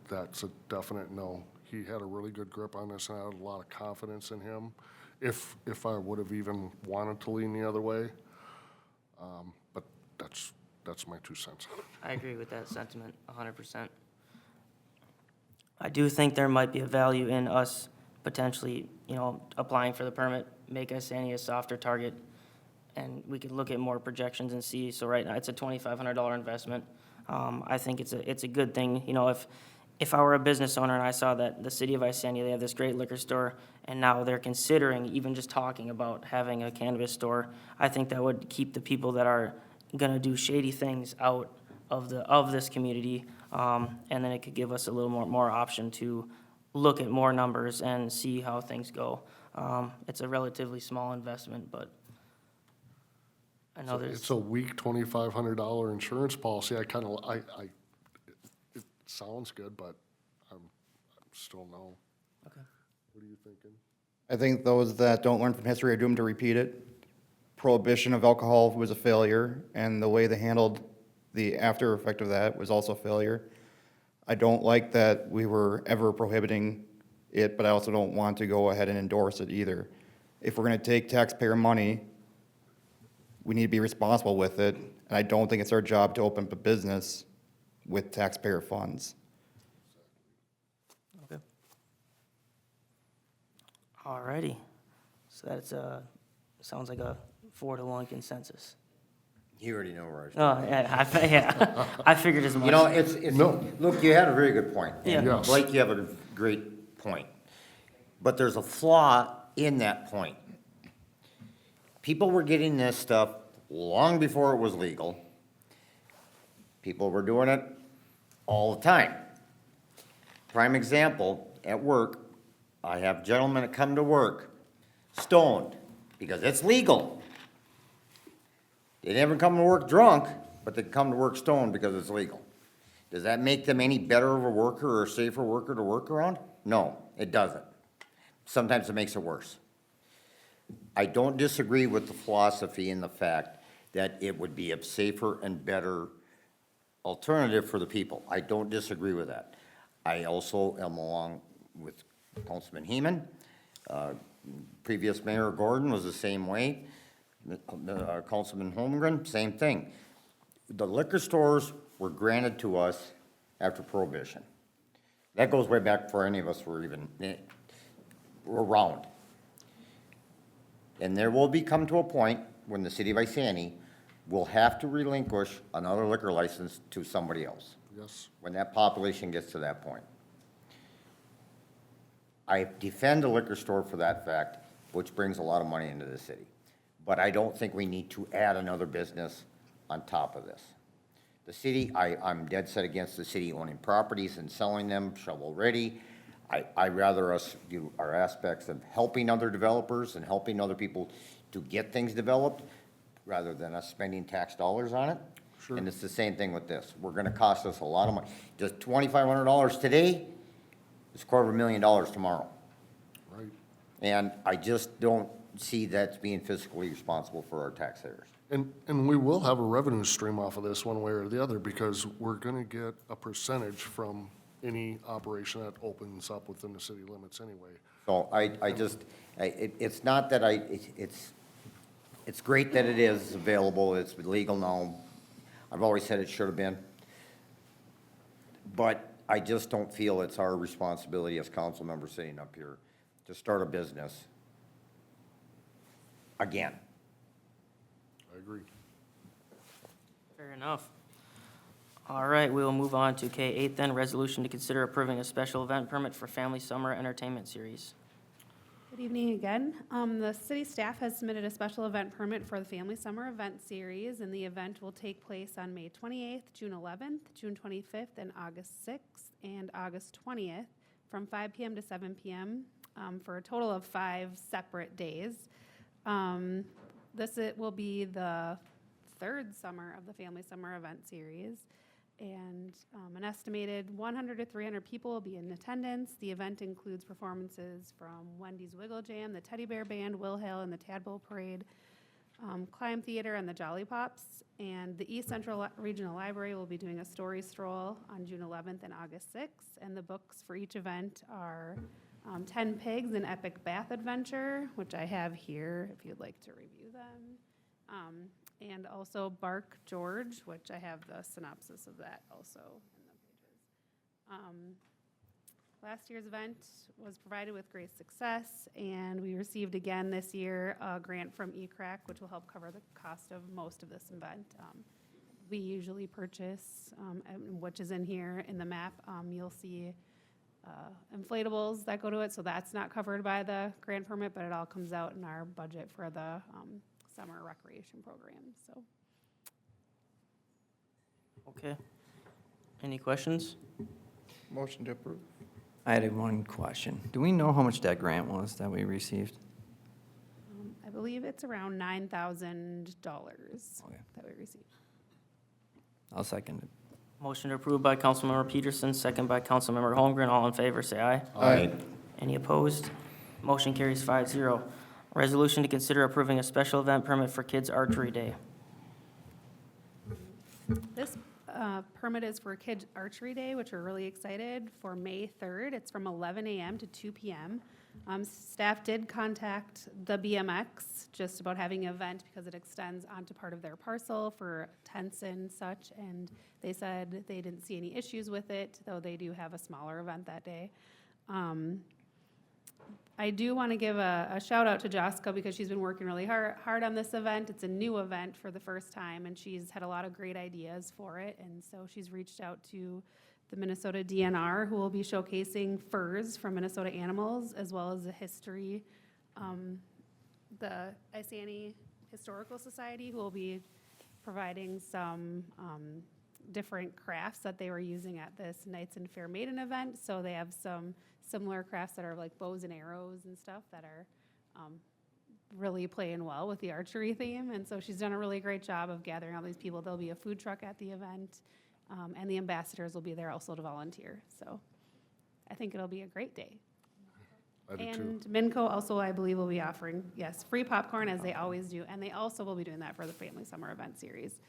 that's a definite no. He had a really good grip on this, and I had a lot of confidence in him, if I would have even wanted to lean the other way. But that's my 2 cents. I agree with that sentiment 100%. I do think there might be a value in us potentially, applying for the permit, make Isani a softer target, and we could look at more projections and see. So right now, it's a $2,500 investment. I think it's a good thing. If I were a business owner and I saw that the city of Isani, they have this great liquor store, and now they're considering, even just talking about having a cannabis store, I think that would keep the people that are gonna do shady things out of this community, and then it could give us a little more option to look at more numbers and see how things go. It's a relatively small investment, but I know It's a weak $2,500 insurance policy. It sounds good, but I'm still no. Okay. What are you thinking? I think those that don't learn from history are doomed to repeat it. Prohibition of alcohol was a failure, and the way they handled the after effect of that was also a failure. I don't like that we were ever prohibiting it, but I also don't want to go ahead and endorse it either. If we're gonna take taxpayer money, we need to be responsible with it, and I don't think it's our job to open up a business with taxpayer funds. Okay. All righty. So that's sounds like a 4-1 consensus. You already know where I stand. Oh, yeah, I figured as much. Look, you had a very good point. Yeah. And Yes. Blake, you have a great point. But there's a flaw in that point. People were getting this stuff long before it was legal. People were doing it all the time. Prime example, at work, I have gentlemen that come to work stoned because it's legal. They never come to work drunk, but they come to work stoned because it's legal. Does that make them any better of a worker or a safer worker to work around? No, it doesn't. Sometimes it makes it worse. I don't disagree with the philosophy and the fact that it would be a safer and better alternative for the people. I don't disagree with that. I also am along with Councilman Heeman. Previous Mayor Gordon was the same way. Councilman Holmgren, same thing. The liquor stores were granted to us after Prohibition. That goes way back before any of us were even were around. And there will come to a point when the city of Isani will have to relinquish another liquor license to somebody else, Yes. when that population gets to that point. I defend a liquor store for that fact, which brings a lot of money into the city. But I don't think we need to add another business on top of this. The city, I'm dead set against the city owning properties and selling them shovel-ready. I rather us do our aspects of helping other developers and helping other people to get things developed, rather than us spending tax dollars on it. Sure. And it's the same thing with this. We're gonna cost us a lot of money. Just $2,500 today, it's $250,000 tomorrow. Right. And I just don't see that being fiscally responsible for our taxpayers. And we will have a revenue stream off of this one way or the other, because we're gonna get a percentage from any operation that opens up within the city limits anyway. So it's not that it's great that it is available, it's legal now. I've always said it should have been. But I just don't feel it's our responsibility as council members sitting up here to start a business again. I agree. Fair enough. All right, we will move on to K8 then, resolution to consider approving a special event permit for Family Summer Entertainment Series. Good evening again. The city staff has submitted a special event permit for the Family Summer Event Series, and the event will take place on May 28th, June 11th, June 25th, and August 6th, and August 20th, from 5 p.m. to 7 p.m., for a total of 5 separate days. It will be the third summer of the Family Summer Event Series, and an estimated 100 to 300 people will be in attendance. The event includes performances from Wendy's Wiggle Jam, the Teddy Bear Band, Will Hale and the Tadpole Parade, Climb Theater, and the Jolly Pops. And the East Central Regional Library will be doing a story stroll on June 11th and August 6th. And the books for each event are 10 Pigs, an Epic Bath Adventure, which I have here if you'd like to review them. And also Bark George, which I have the synopsis of that also in the pages. Last year's event was provided with great success, and we received again this year a grant from ECRAC, which will help cover the cost of most of this event. We usually purchase, which is in here in the map, you'll see inflatables that go to it, so that's not covered by the grant permit, but it all comes out in our budget for the summer recreation program, so. Okay. Any questions? Motion to approve. I had one question. Do we know how much that grant was that we received? I believe it's around $9,000 Okay. that we received. I'll second it. Motion approved by Councilmember Peterson, second by Councilmember Holmgren. All in favor, say aye. Aye. Any opposed? Motion carries 5-0. Resolution to consider approving a special event permit for Kids Archery Day. This permit is for Kids Archery Day, which we're really excited for May 3rd. It's from 11 a.m. to 2 p.m. Staff did contact the BMX just about having an event because it extends onto part of their parcel for tents and such, and they said they didn't see any issues with it, though they do have a smaller event that day. I do want to give a shout out to Jessica because she's been working really hard on this event. It's a new event for the first time, and she's had a lot of great ideas for it. And so she's reached out to the Minnesota DNR, who will be showcasing furs from Minnesota animals, as well as the history, the Isani Historical Society, who will be providing some different crafts that they were using at this Knights and Fair Maiden event. So they have some similar crafts that are like bows and arrows and stuff that are really playing well with the archery theme. And so she's done a really great job of gathering all these people. There'll be a food truck at the event, and the ambassadors will be there also to volunteer. So I think it'll be a great day. I do too. And Minco also, I believe, will be offering, yes, free popcorn as they always do. And they also will be doing that for the Family Summer Event Series.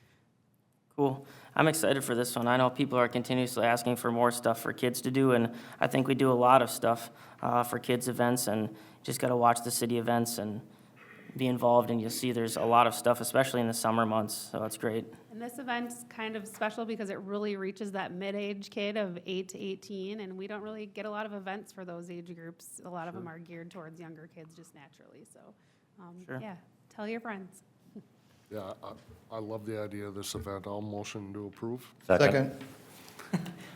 Cool. I'm excited for this one. I know people are continuously asking for more stuff for kids to do, and I think we do a lot of stuff for kids' events, and just got to watch the city events and be involved, and you'll see there's a lot of stuff, especially in the summer months, so it's great. And this event's kind of special because it really reaches that mid-age kid of 8 to 18, and we don't really get a lot of events for those age groups. A lot of them are geared towards younger kids just naturally, so Sure. Yeah, tell your friends. Yeah, I love the idea of this event. I'll motion to approve. Second.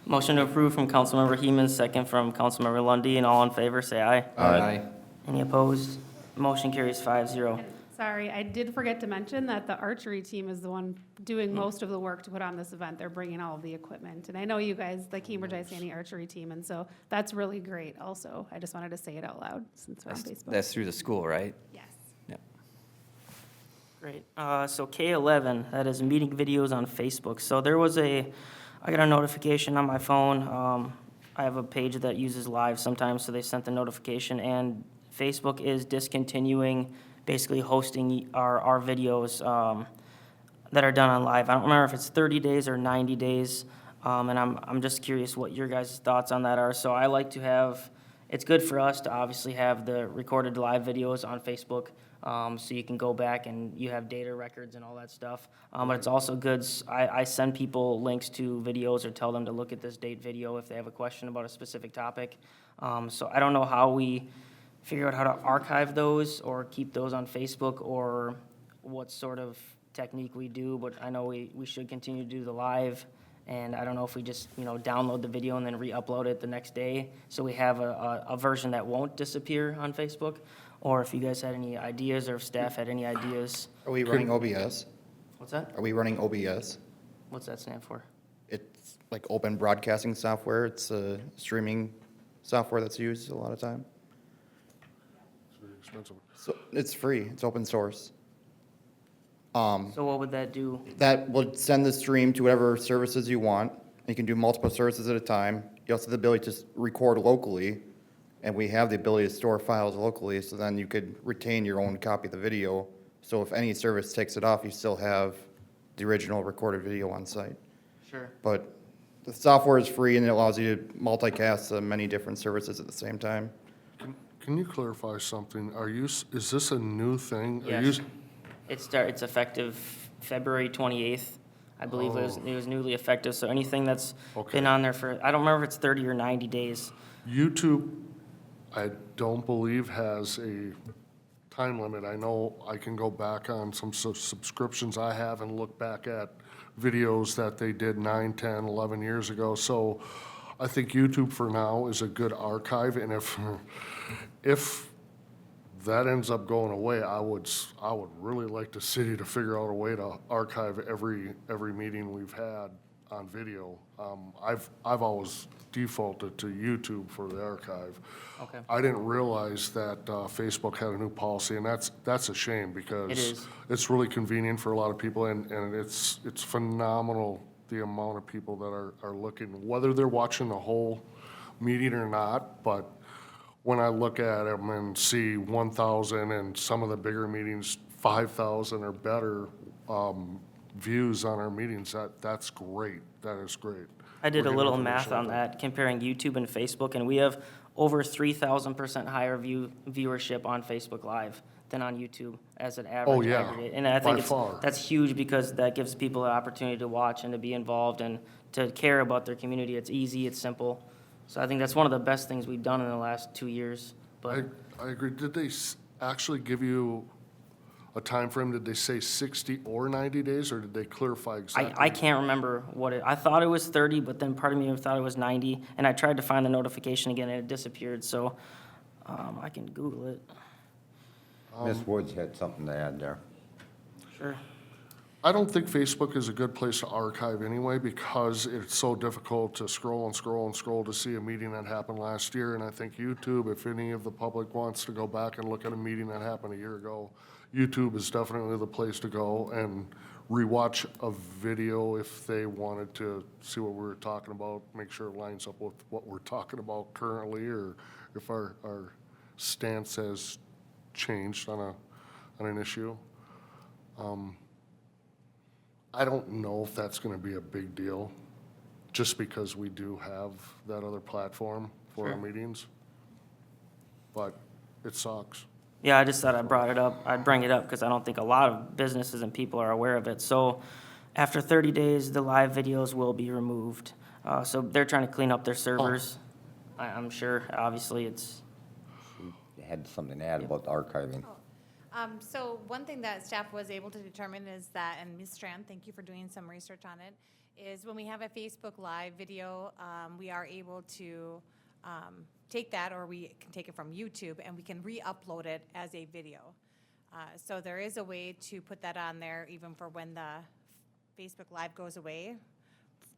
Motion to approve from Councilmember Heeman, second from Councilmember Lundy, and all in favor, say aye. Aye. Any opposed? Motion carries 5-0. And sorry, I did forget to mention that the archery team is the one doing most of the work to put on this event. They're bringing all of the equipment. And I know you guys, the Cambridge Isani archery team, and so that's really great also. I just wanted to say it out loud since we're on Facebook. That's through the school, right? Yes. Yep. Great. So K11, that is meeting videos on Facebook. So I got a notification on my phone. I have a page that uses live sometimes, so they sent the notification, and Facebook is discontinuing basically hosting our videos that are done on live. I don't remember if it's 30 days or 90 days, and I'm just curious what your guys' thoughts on that are. So I like to have, it's good for us to obviously have the recorded live videos on Facebook, so you can go back and you have data records and all that stuff. But it's also good, I send people links to videos or tell them to look at this date video if they have a question about a specific topic. So I don't know how we figure out how to archive those or keep those on Facebook or what sort of technique we do, but I know we should continue to do the live. And I don't know if we just, download the video and then re-upload it the next day, so we have a version that won't disappear on Facebook, or if you guys had any ideas, or if staff had any ideas. Are we running OBS? What's that? Are we running OBS? What's that stand for? It's like open broadcasting software. It's a streaming software that's used a lot of time. It's very expensive. So it's free. It's open source. So what would that do? That will send the stream to whatever services you want. You can do multiple services at a time. You also have the ability to record locally, and we have the ability to store files locally, so then you could retain your own copy of the video. So if any service takes it off, you still have the original recorded video on site. Sure. But the software is free, and it allows you to multicast many different services at the same time. Can you clarify something? Is this a new thing? Are Yes. you- It's effective February 28th. I believe it was newly effective, so anything that's Okay. been on there for, I don't remember if it's 30 or 90 days. YouTube, I don't believe has a time limit. I know I can go back on some subscriptions I have and look back at videos that they did 9, 10, 11 years ago. So I think YouTube for now is a good archive, and if that ends up going away, I would really like the city to figure out a way to archive every meeting we've had on video. I've always defaulted to YouTube for the archive. Okay. I didn't realize that Facebook had a new policy, and that's a shame, because It is. it's really convenient for a lot of people, and it's phenomenal the amount of people that are looking, whether they're watching the whole meeting or not. But when I look at them and see 1,000 and some of the bigger meetings, 5,000 or better views on our meetings, that's great. That is great. I did We're a getting little information math on out that, comparing YouTube and Facebook, and we have over 3,000% higher viewership on Facebook Live than on YouTube as an average yeah, aggregate. And I think by far. that's huge, because that gives people an opportunity to watch and to be involved and to care about their community. It's easy, it's simple. So I think that's one of the best things we've done in the last 2 years. But I agree. Did they actually give you a time frame? Did they say 60 or 90 days, or did they clarify exactly? I can't remember I thought it was 30, but then part of me thought it was 90, and I tried to find the notification again, and it disappeared, so I can Google it. Ms. Woods had something to add there. Sure. I don't think Facebook is a good place to archive anyway, because it's so difficult to scroll and scroll and scroll to see a meeting that happened last year. And I think YouTube, if any of the public wants to go back and look at a meeting that happened a year ago, YouTube is definitely the place to go and rewatch a video if they wanted to see what we were talking about, make sure it lines up with what we're talking about currently, or if our stance has changed on an issue. I don't know if that's gonna be a big deal, just because we do have that other platform for our Sure. meetings. But it sucks. Yeah, I just thought I'd bring it up, because I don't think a lot of businesses and people are aware of it. So after 30 days, the live videos will be removed. So they're trying to clean up their servers. I'm sure, obviously, it's, Had something to add about the archiving. So one thing that staff was able to determine is that, and Ms. Strand, thank you for doing some research on it, is when we have a Facebook Live video, we are able to take that, or we can take it from YouTube, and we can re-upload it as a video. So there is a way to put that on there even for when the Facebook Live goes away.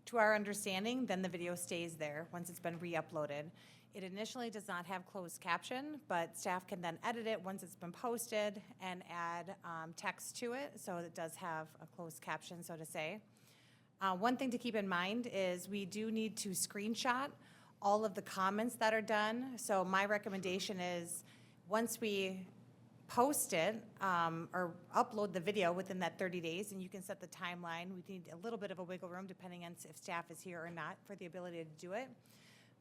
To our understanding, then the video stays there once it's been re-uploaded. It initially does not have closed caption, but staff can then edit it once it's been posted and add text to it, so it does have a closed caption, so to say. One thing to keep in mind is we do need to screenshot all of the comments that are done. So my recommendation is, once we post it or upload the video within that 30 days, and you can set the timeline. We need a little bit of a wiggle room depending on if staff is here or not for the ability to do it.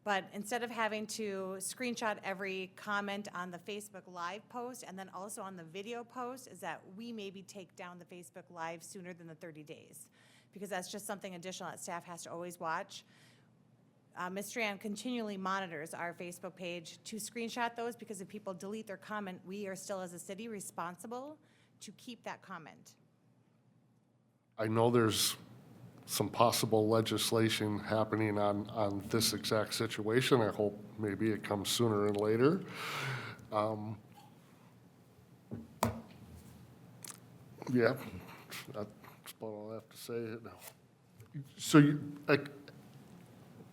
But instead of having to screenshot every comment on the Facebook Live post and then also on the video post, is that we maybe take down the Facebook Live sooner than the 30 days. Because that's just something additional that staff has to always watch. Ms. Strand continually monitors our Facebook page to screenshot those, because if people delete their comment, we are still as a city responsible to keep that comment. I know there's some possible legislation happening on this exact situation. I hope maybe it comes sooner than later. Yeah, that's about all I have to say. So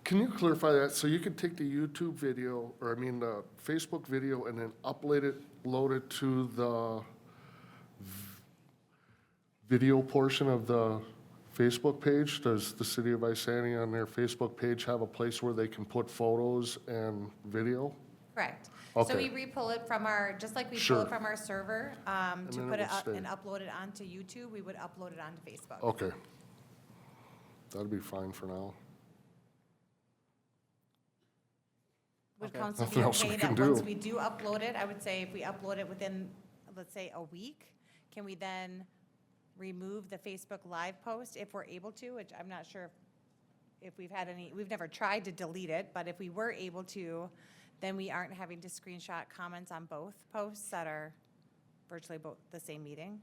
can you clarify that? So you could take the YouTube video, or I mean the Facebook video, and then load it to the video portion of the Facebook page? Does the city of Isani on their Facebook page have a place where they can put photos and video? Correct. So Okay. we re-pull it from our, just like we pull Sure. it from our server, to then it put it will up stay. and upload it onto YouTube, we would upload it onto Facebook. Okay. That'd be fine for now. Would council be Nothing else we okay can that once do. we do upload it, I would say if we upload it within, let's say, a week, can we then remove the Facebook Live post if we're able to, which I'm not sure if we've had any, we've never tried to delete it, but if we were able to, then we aren't having to screenshot comments on both posts that are virtually both the same meeting.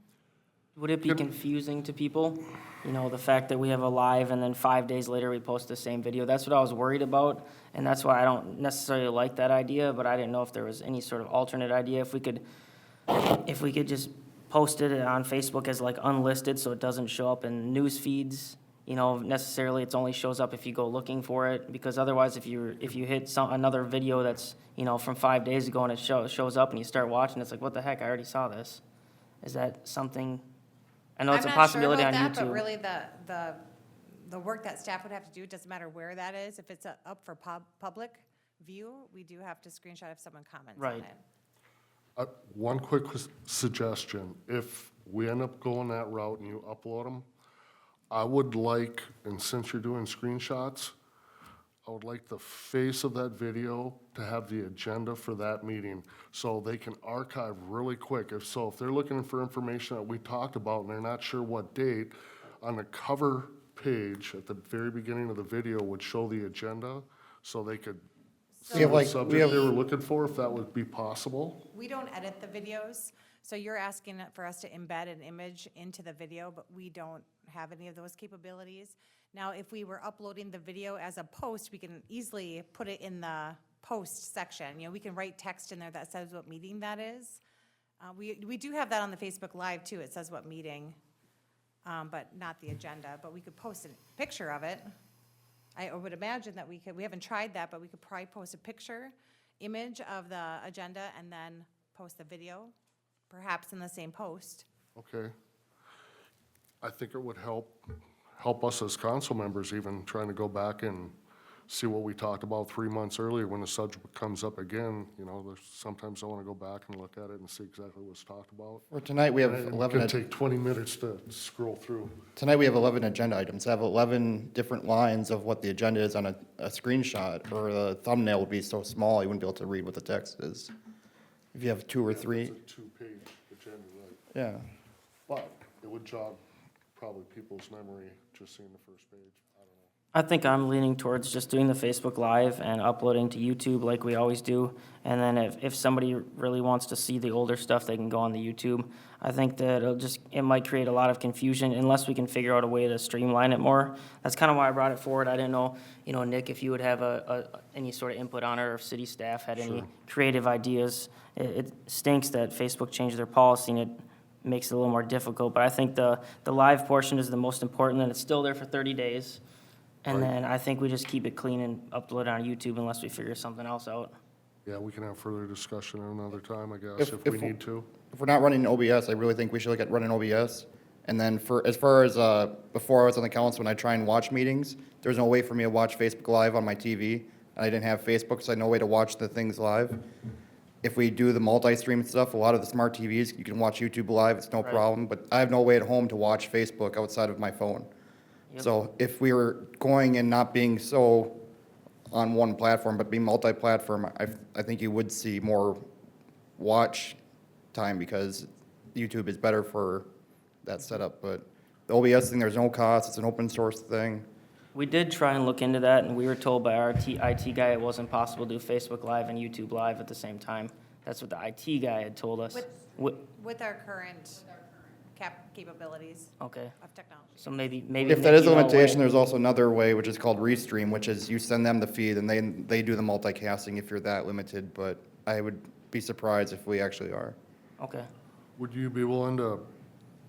Would it be confusing to people? You know, the fact that we have a live and then 5 days later we post the same video? That's what I was worried about, and that's why I don't necessarily like that idea, but I didn't know if there was any sort of alternate idea. If we could just post it on Facebook as like unlisted, so it doesn't show up in news feeds, you know, necessarily. It only shows up if you go looking for it, because otherwise if you hit another video that's, you know, from 5 days ago and it shows up and you start watching, it's like, what the heck, I already saw this. Is that something? I know it's a possibility on I'm not sure about that, but YouTube. really the work that staff would have to do, it doesn't matter where that is. If it's up for public view, we do have to screenshot if someone comments on Right. it. One quick suggestion, if we end up going that route and you upload them, I would like, and since you're doing screenshots, I would like the face of that video to have the agenda for that meeting, so they can archive really quick. If they're looking for information that we talked about and they're not sure what date, on the cover page at the very beginning of the video would show the agenda, so they could see have the like- we subject have- they were looking for, if that would be possible. We don't edit the videos, so you're asking for us to embed an image into the video, but we don't have any of those capabilities. Now, if we were uploading the video as a post, we can easily put it in the post section. You know, we can write text in there that says what meeting that is. We do have that on the Facebook Live too. It says what meeting, but not the agenda, but we could post a picture of it. I would imagine that we haven't tried that, but we could probably post a picture, image of the agenda, and then post the video, perhaps in the same post. Okay. I think it would help us as council members, even trying to go back and see what we talked about 3 months earlier when the subject comes up again. You know, sometimes I want to go back and look at it and see exactly what's talked about. For tonight, we have And it 11, can take 20 minutes to scroll through. tonight we have 11 agenda items. I have 11 different lines of what the agenda is on a screenshot, or the thumbnail would be so small you wouldn't be able to read what the text is. If you have 2 or 3, It's a two-page agenda, right? yeah. But it would jog probably people's memory just seeing the first page. I don't know. I think I'm leaning towards just doing the Facebook Live and uploading to YouTube like we always do. And then if somebody really wants to see the older stuff, they can go on the YouTube. I think that it might create a lot of confusion unless we can figure out a way to streamline it more. That's kind of why I brought it forward. I didn't know, Nick, if you would have any sort of input on it, or if city staff had any creative ideas. It stinks that Facebook changed their policy and it makes it a little more difficult, but I think the live portion is the most important, and it's still there for 30 days. And then I think we just keep it clean and upload it on YouTube unless we figure something else out. Yeah, we can have further discussion another time, I guess, if we need to. If we're not running OBS, I really think we should look at running OBS. And then as far as, before I was on the council, when I try and watch meetings, there's no way for me to watch Facebook Live on my TV. And I didn't have Facebook, so I had no way to watch the things live. If we do the multi-stream stuff, a lot of the smart TVs, you can watch YouTube Live, it's no Right. problem. But I have no way at home to watch Facebook outside of my phone. Yep. So if we were going and not being so on one platform, but being multi-platform, I think you would see more watch time because YouTube is better for that setup. But the OBS thing, there's no cost, it's an open source thing. We did try and look into that, and we were told by our IT guy it wasn't possible to do Facebook Live and YouTube Live at the same time. That's what the IT guy had told us. With our current capabilities Okay, of technology. so maybe. If that is a Nick, you know limitation, there's also another way, which is called Restream, which is you send them the feed and they do the multicasting if you're that limited. But I would be surprised if we actually are. Okay. Would you be willing to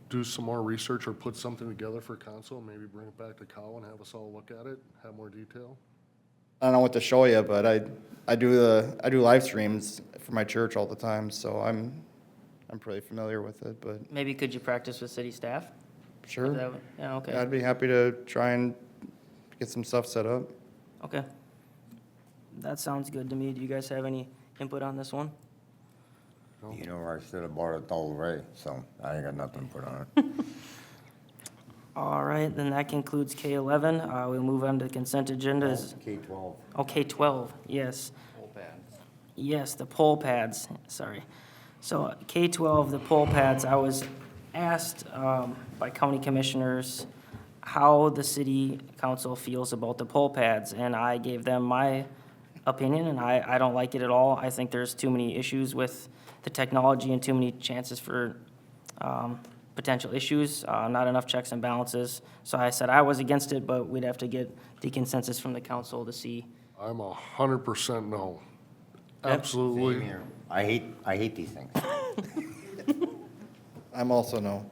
do some more research or put something together for council, maybe bring it back to Cal and have us all look at it, have more detail? I don't know what to show you, but I do live streams for my church all the time, so I'm pretty familiar with it, but Maybe could you practice with city staff? sure. Yeah, okay. I'd be happy to try and get some stuff set up. Okay. That sounds good to me. Do you guys have any input on this one? You know, I should have bought it all right, so I ain't got nothing to put on it. All right, then that concludes K11. We'll move on to the consent agendas. K-12. Oh, K12, yes. Yes, the poll pads, sorry. So K12, the poll pads, I was asked by county commissioners how the city council feels about the poll pads, and I gave them my opinion, and I don't like it at all. I think there's too many issues with the technology and too many chances for potential issues, not enough checks and balances. So I said I was against it, but we'd have to get the consensus from the council to see. I'm 100% no. Yep. Absolutely. Same here. I hate these things. I'm also no.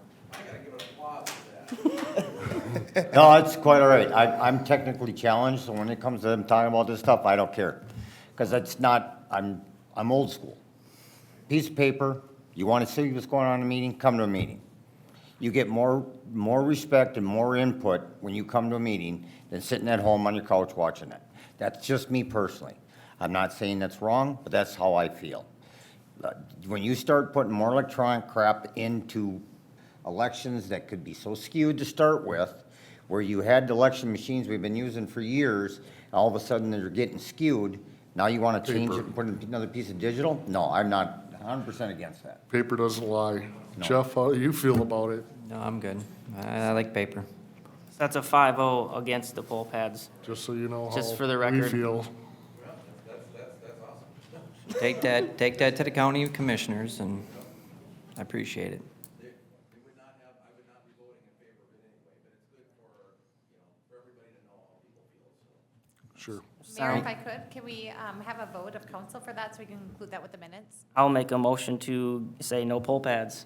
No, it's quite all right. I'm technically challenged, so when it comes to them talking about this stuff, I don't care. Because it's not, I'm old school. Piece of paper, you want to see what's going on in a meeting, come to a meeting. You get more respect and more input when you come to a meeting than sitting at home on your couch watching it. That's just me personally. I'm not saying that's wrong, but that's how I feel. When you start putting more electronic crap into elections that could be so skewed to start with, where you had the election machines we've been using for years, all of a sudden they're getting skewed, now you want to change it and put in another piece of digital? No, I'm not 100% against that. Paper doesn't lie. No. Jeff, how do you feel about it? No, I'm good. I like paper. That's a 5-0 against the poll pads. Just so you know Just how for the we record. feel. Take that to the county commissioners, and I appreciate it. Sure. Mayor, if I could, can we have a vote of council for that so we can include that with the minutes? I'll make a motion to say no poll pads.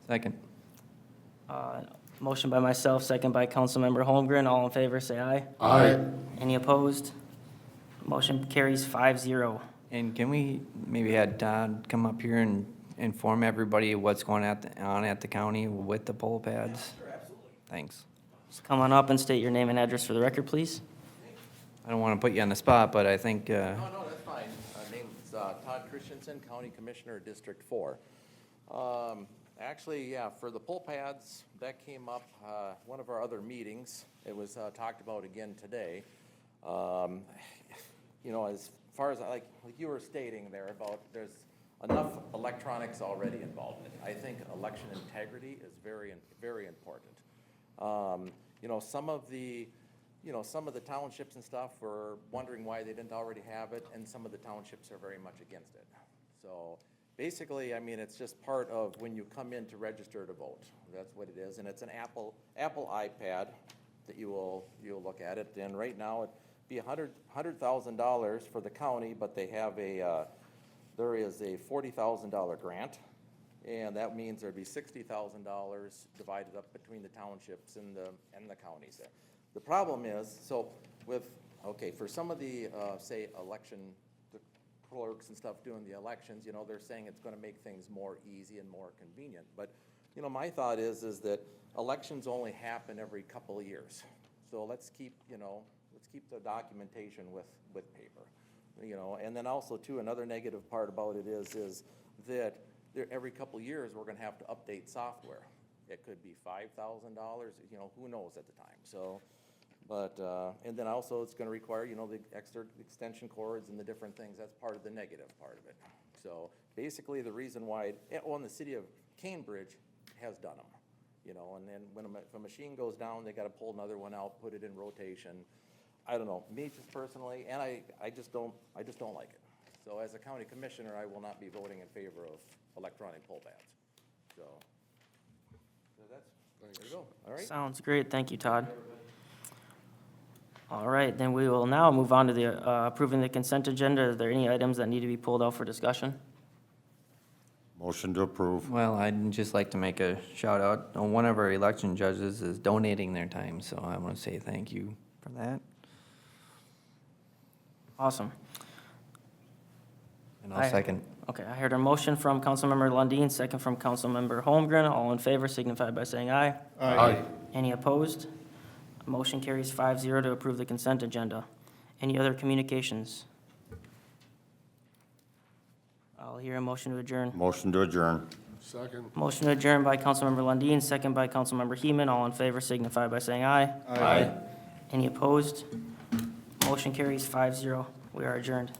Second. Motion by myself, second by Councilmember Holmgren. All in favor, say aye. Aye. Any opposed? Motion carries 5-0. And can we maybe have Todd come up here and inform everybody what's going on at the county with the poll pads? Sure, absolutely. Thanks. Just come on up and state your name and address for the record, please. I don't want to put you on the spot, but I think, No, that's fine. Name's Todd Christensen, County Commissioner, District 4. Actually, yeah, for the poll pads, that came up, one of our other meetings. It was talked about again today. You know, as far as, like you were stating there about, there's enough electronics already involved in it. I think election integrity is very, very important. You know, some of the you know, some of the townships and stuff were wondering why they didn't already have it, and some of the townships are very much against it. So basically, I mean, it's just part of when you come in to register to vote. That's what it is, and it's an Apple iPad that you'll look at it, and right now it'd be $100,000 for the county, but they have there is a $40,000 grant, and that means there'd be $60,000 divided up between the townships and the counties there. The problem is, so for some of the, say, the clerks and stuff doing the elections, you know, they're saying it's gonna make things more easy and more convenient. But, you know, my thought is that elections only happen every couple of years. So let's keep the documentation with paper, you know. And then also too, another negative part about it is that every couple of years, we're gonna have to update software. It could be $5,000, you know, who knows at the time, so. But, and then also it's gonna require, you know, the extra extension cords and the different things, that's part of the negative part of it. So basically, the reason why, and the city of Cambridge has done them, you know, and then if a machine goes down, they gotta pull another one out, put it in rotation. I don't know, me just personally, and I just don't like it. So as a county commissioner, I will not be voting in favor of electronic poll pads, so. There you go, all right? Sounds great. Thank you, Todd. All right, then we will now move on to the approving the consent agenda. Are there any items that need to be pulled out for discussion? Motion to approve. Well, I'd just like to make a shout out. One of our election judges is donating their time, so I want to say thank you for that. Awesome. And I'll second. Okay, I heard a motion from Councilmember Lundin, second from Councilmember Holmgren. All in favor signify by saying aye. Aye. Any opposed? Motion carries 5-0 to approve the consent agenda. Any other communications? I'll hear a motion to adjourn. Motion to adjourn. Second. Motion to adjourn by Councilmember Lundin, second by Councilmember Heeman. All in favor signify by saying aye. Aye. Any opposed? Motion carries 5-0. We are adjourned.